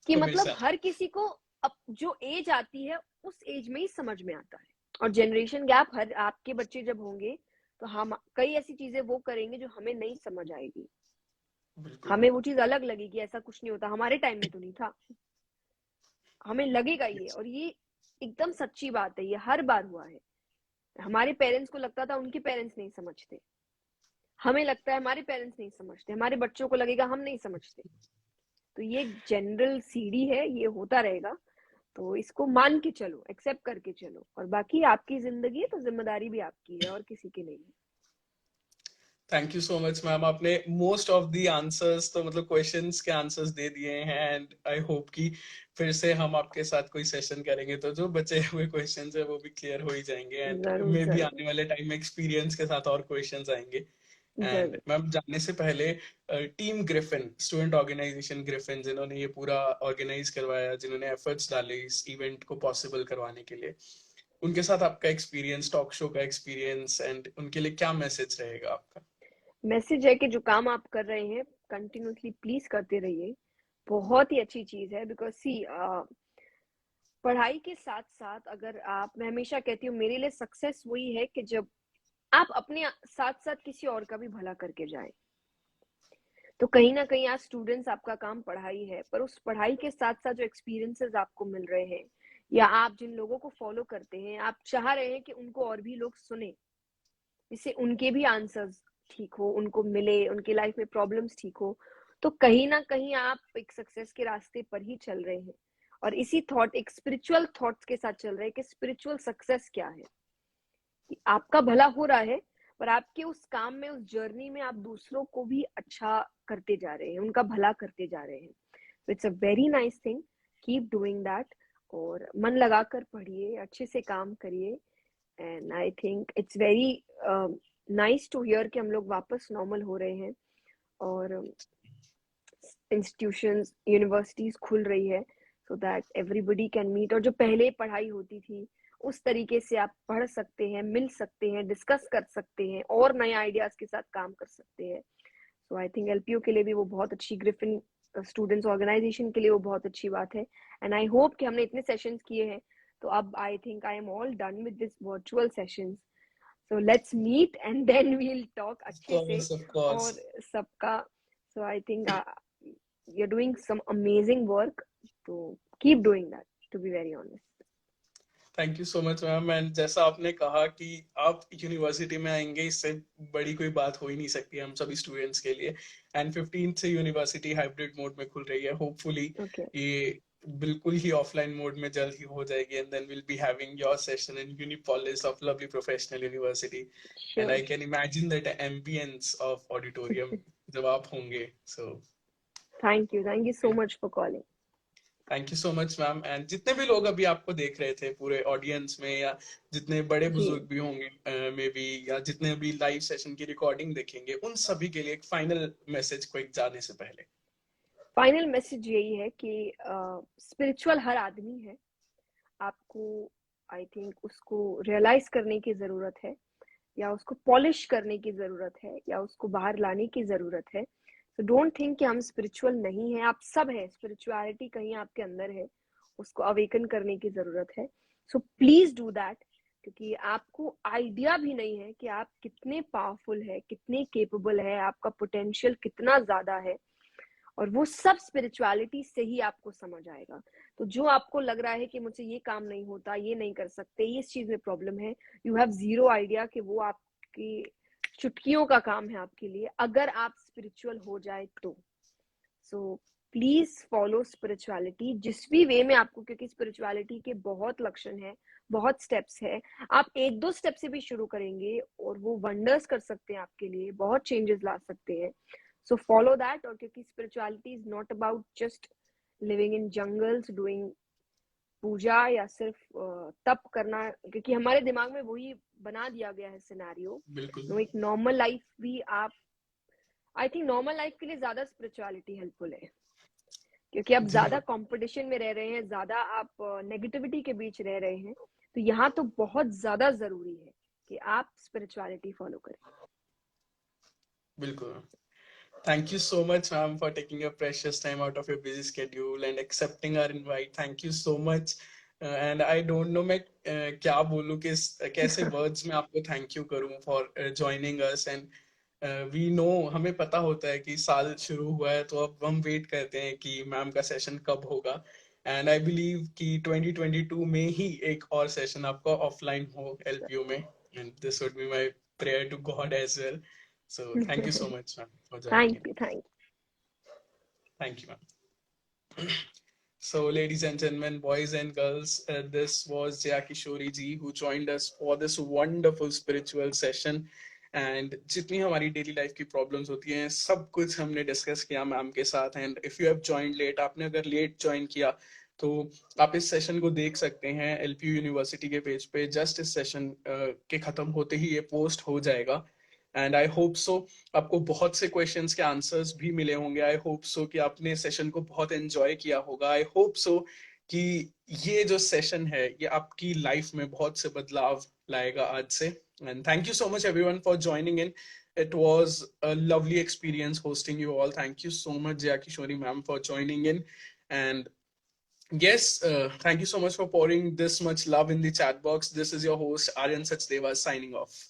कि मतलब हमेशा। हर किसी को अब जो एज आती है उस एज में ही समझ में आता है। और जनरेशन गैप, हर आपके बच्चे जब होंगे तो हम कई ऐसी चीजें वो करेंगे जो हमें नहीं समझ आएगी, बिल्कुल। हमें वो चीज अलग लगेगी, ऐसा कुछ नहीं होता, हमारे टाइम में तो नहीं था, हमें लगेगा ये। यस। और ये एकदम सच्ची बात है, ये हर बार हुआ है। हमारे पेरेंट्स को लगता था उनके पेरेंट्स नहीं समझते, हमें लगता है हमारे पेरेंट्स नहीं समझते, हमारे बच्चों को लगेगा हम नहीं समझते। तो ये एक जनरल सीढ़ी है, ये होता रहेगा। तो इसको मान के चलो, एक्सेप्ट करके चलो, और बाकी आपकी जिंदगी है तो जिम्मेदारी भी आपकी है और किसी की नहीं है। Thank you so much ma'am, आपने मोस्ट ऑफ द आंसर्स तो मतलब क्वेश्चंस के आंसर्स दे दिए हैं, एंड आई होप कि फिर से हम आपके साथ कोई सेशन करेंगे तो जो बचे हुए क्वेश्चंस है वो भी क्लियर हो ही जाएंगे, एंड जरूर मे भी जरूर आने वाले टाइम में एक्सपीरियंस के साथ और क्वेश्चंस आएंगे। एंड जरूर। मैम जानने से पहले, team Griffin, student organisation Griffin, जिन्होंने ये पूरा ऑर्गेनाइज करवाया, जिन्होंने एफर्ट्स डाले इस इवेंट को पॉसिबल करवाने के लिए, उनके साथ आपका एक्सपीरियंस, टॉक शो का एक्सपीरियंस, एंड उनके लिए क्या मैसेज रहेगा आपका? मैसेज है कि जो काम आप कर रहे हैं कंटिन्यूसली प्लीज करते रहिए, बहुत ही अच्छी चीज है। बिकॉज सी पढ़ाई के साथ साथ अगर आप, मैं हमेशा कहती हूँ मेरे लिए सक्सेस वही है कि जब आप अपने साथ साथ किसी और का भी भला करके जाएं। तो कहीं ना कहीं आज स्टूडेंट्स, आपका काम पढ़ाई है, पर उस पढ़ाई के साथ साथ जो एक्सपीरियंसेस आपको मिल रहे हैं या आप जिन लोगों को फॉलो करते हैं, आप चाह रहे हैं कि उनको और भी लोग सुने, जिससे उनके भी आंसर्स ठीक हो, उनको मिले, उनके लाइफ में प्रॉब्लम्स ठीक हो। तो कहीं ना कहीं आप एक सक्सेस के रास्ते पर ही चल रहे हैं, और इसी थॉट, एक स्पिरिचुअल थॉट्स के साथ चल रहे हैं कि स्पिरिचुअल सक्सेस क्या है, कि आपका भला हो रहा है, पर आपके उस काम में, उस जर्नी में आप दूसरों को भी अच्छा करते जा रहे हैं, उनका भला करते जा रहे हैं। तो it's a very nice thing, keep doing that, और मन लगाकर पढ़िए, अच्छे से काम करिए। And I think it's very nice to hear कि हम लोग वापस नॉर्मल हो रहे हैं, और इंस्टीट्यूशंस, यूनिवर्सिटीज खुल रही है, so that everybody can meet. और जो पहले पढ़ाई होती थी उस तरीके से आप पढ़ सकते हैं, मिल सकते हैं, डिस्कस कर सकते हैं, और नए आइडियाज के साथ काम कर सकते हैं। सो आई थिंक एलपीयू के लिए भी वो बहुत अच्छी, ग्रिफिन स्टूडेंट्स ऑर्गेनाइजेशन के लिए वो बहुत अच्छी बात है। एंड आई होप कि हमने इतने सेशंस किए हैं, तो अब I think I am all done with this virtual sessions. So let's meet and then we'll talk अच्छे से, Of course. और सबका। So I think you're doing some amazing work, so keep doing that, to be very honest. Thank you so much ma'am, and जैसा आपने कहा कि आप university में आएंगे, इससे बड़ी कोई बात हो ही नहीं सकती हम सभी स्टूडेंट्स के लिए। एंड 15 से यूनिवर्सिटी हाइब्रिड मोड में खुल रही है, होपफुली Okay, ये बिल्कुल ही ऑफलाइन मोड में जल्द ही हो जाएगी, and then will be having your session in Unipolis of Lovely Professional University, and sure, I can imagine that ambience of auditorium जब आप होंगे। So thank you so much for calling. Thank you so much ma'am, and जितने भी लोग अभी आपको देख रहे थे पूरे ऑडियंस में, या जितने बड़े जी, बुजुर्ग भी होंगे मे बी, या जितने भी लाइव सेशन की रिकॉर्डिंग देखेंगे, उन सभी के लिए एक फाइनल मैसेज को एक जाने से पहले। फाइनल मैसेज यही है कि स्पिरिचुअल हर आदमी है, आपको आई थिंक उसको रियलाइज करने की जरूरत है, या उसको पॉलिश करने की जरूरत है, या उसको बाहर लाने की जरूरत है। सो डोंट थिंक कि हम स्पिरिचुअल नहीं है, आप सब है, स्पिरिचुअलिटी कहीं आपके अंदर है, उसको अवेकन करने की जरूरत है। सो प्लीज डू दैट, क्योंकि आपको आइडिया भी नहीं है कि आप कितने पावरफुल है, कितने केपेबल है, आपका पोटेंशियल कितना ज्यादा है, और वो सब स्पिरिचुअलिटी से ही आपको समझ आएगा। तो जो आपको लग रहा है कि मुझसे ये काम नहीं होता, ये नहीं कर सकते, ये इस चीज में प्रॉब्लम है, यू हैव जीरो आइडिया कि वो आपकी चुटकियों का काम है आपके लिए, अगर आप स्पिरिचुअल हो जाए तो। सो प्लीज फॉलो स्पिरिचुअलिटी जिस भी वे में आपको, क्योंकि स्पिरिचुअलिटी के बहुत लक्षण है, बहुत स्टेप्स है। आप एक दो स्टेप से भी शुरू करेंगे और वो वंडर्स कर सकते हैं आपके लिए, बहुत चेंजेस ला सकते हैं। So follow that. और क्योंकि spirituality is not about just living in jungles, doing puja, या सिर्फ तप करना, क्योंकि हमारे दिमाग में वही बना दिया गया है सिनेरियो। बिल्कुल। नो, एक नॉर्मल लाइफ भी आप, आई थिंक नॉर्मल लाइफ के लिए ज्यादा स्पिरिचुअलिटी हेल्पफुल है, क्योंकि आप जी ज्यादा हाँ, कंपटीशन में रह रहे हैं, ज्यादा आप नेगेटिविटी के बीच रह रहे हैं। तो यहाँ तो बहुत ज्यादा जरूरी है कि आप स्पिरिचुअलिटी फॉलो करें। बिल्कुल। Thank you so much, ma'am, for taking your precious time out of your busy schedule and accepting our invite. Thank you so much. And I don't know मैं क्या बोलूँ, कैसे words में आपको thank you करूँ for joining us. And we know, हमें पता होता है कि साल शुरू हुआ है, तो अब हम वेट करते हैं कि मैम का सेशन कब होगा। एंड आई बिलीव कि 2022 में ही एक और सेशन आपका ऑफलाइन हो एलपीयू में, and this would be my prayer to God as well. So thank you so much, ma'am, for joining in. Thank you. Thank you, ma'am. So, ladies and gentlemen, boys and girls, this was Jaya Kishori ji who joined us for this wonderful spiritual session. And जितनी हमारी daily life की problems होती हैं सब कुछ हमने discuss किया ma'am के साथ. And if you have joined late, आपने अगर लेट ज्वाइन किया तो आप इस सेशन को देख सकते हैं एलपीयू यूनिवर्सिटी के पेज पे. जस्ट इस सेशन के खत्म होते ही ये पोस्ट हो जाएगा. एंड आई होप सो आपको बहुत से क्वेश्चंस के आंसर्स भी मिले होंगे. आई होप सो कि आपने सेशन को बहुत एंजॉय किया होगा. आई होप सो कि ये जो सेशन है ये आपकी लाइफ में बहुत से बदलाव लाएगा आज से. And thank you so much everyone for joining in. It was a lovely experience hosting you all. Thank you so much, Jaya Kishori ma'am, for joining in. And yes, thank you so much for pouring this much love in the chat box. This is your host, Aryan Sachdeva, signing off.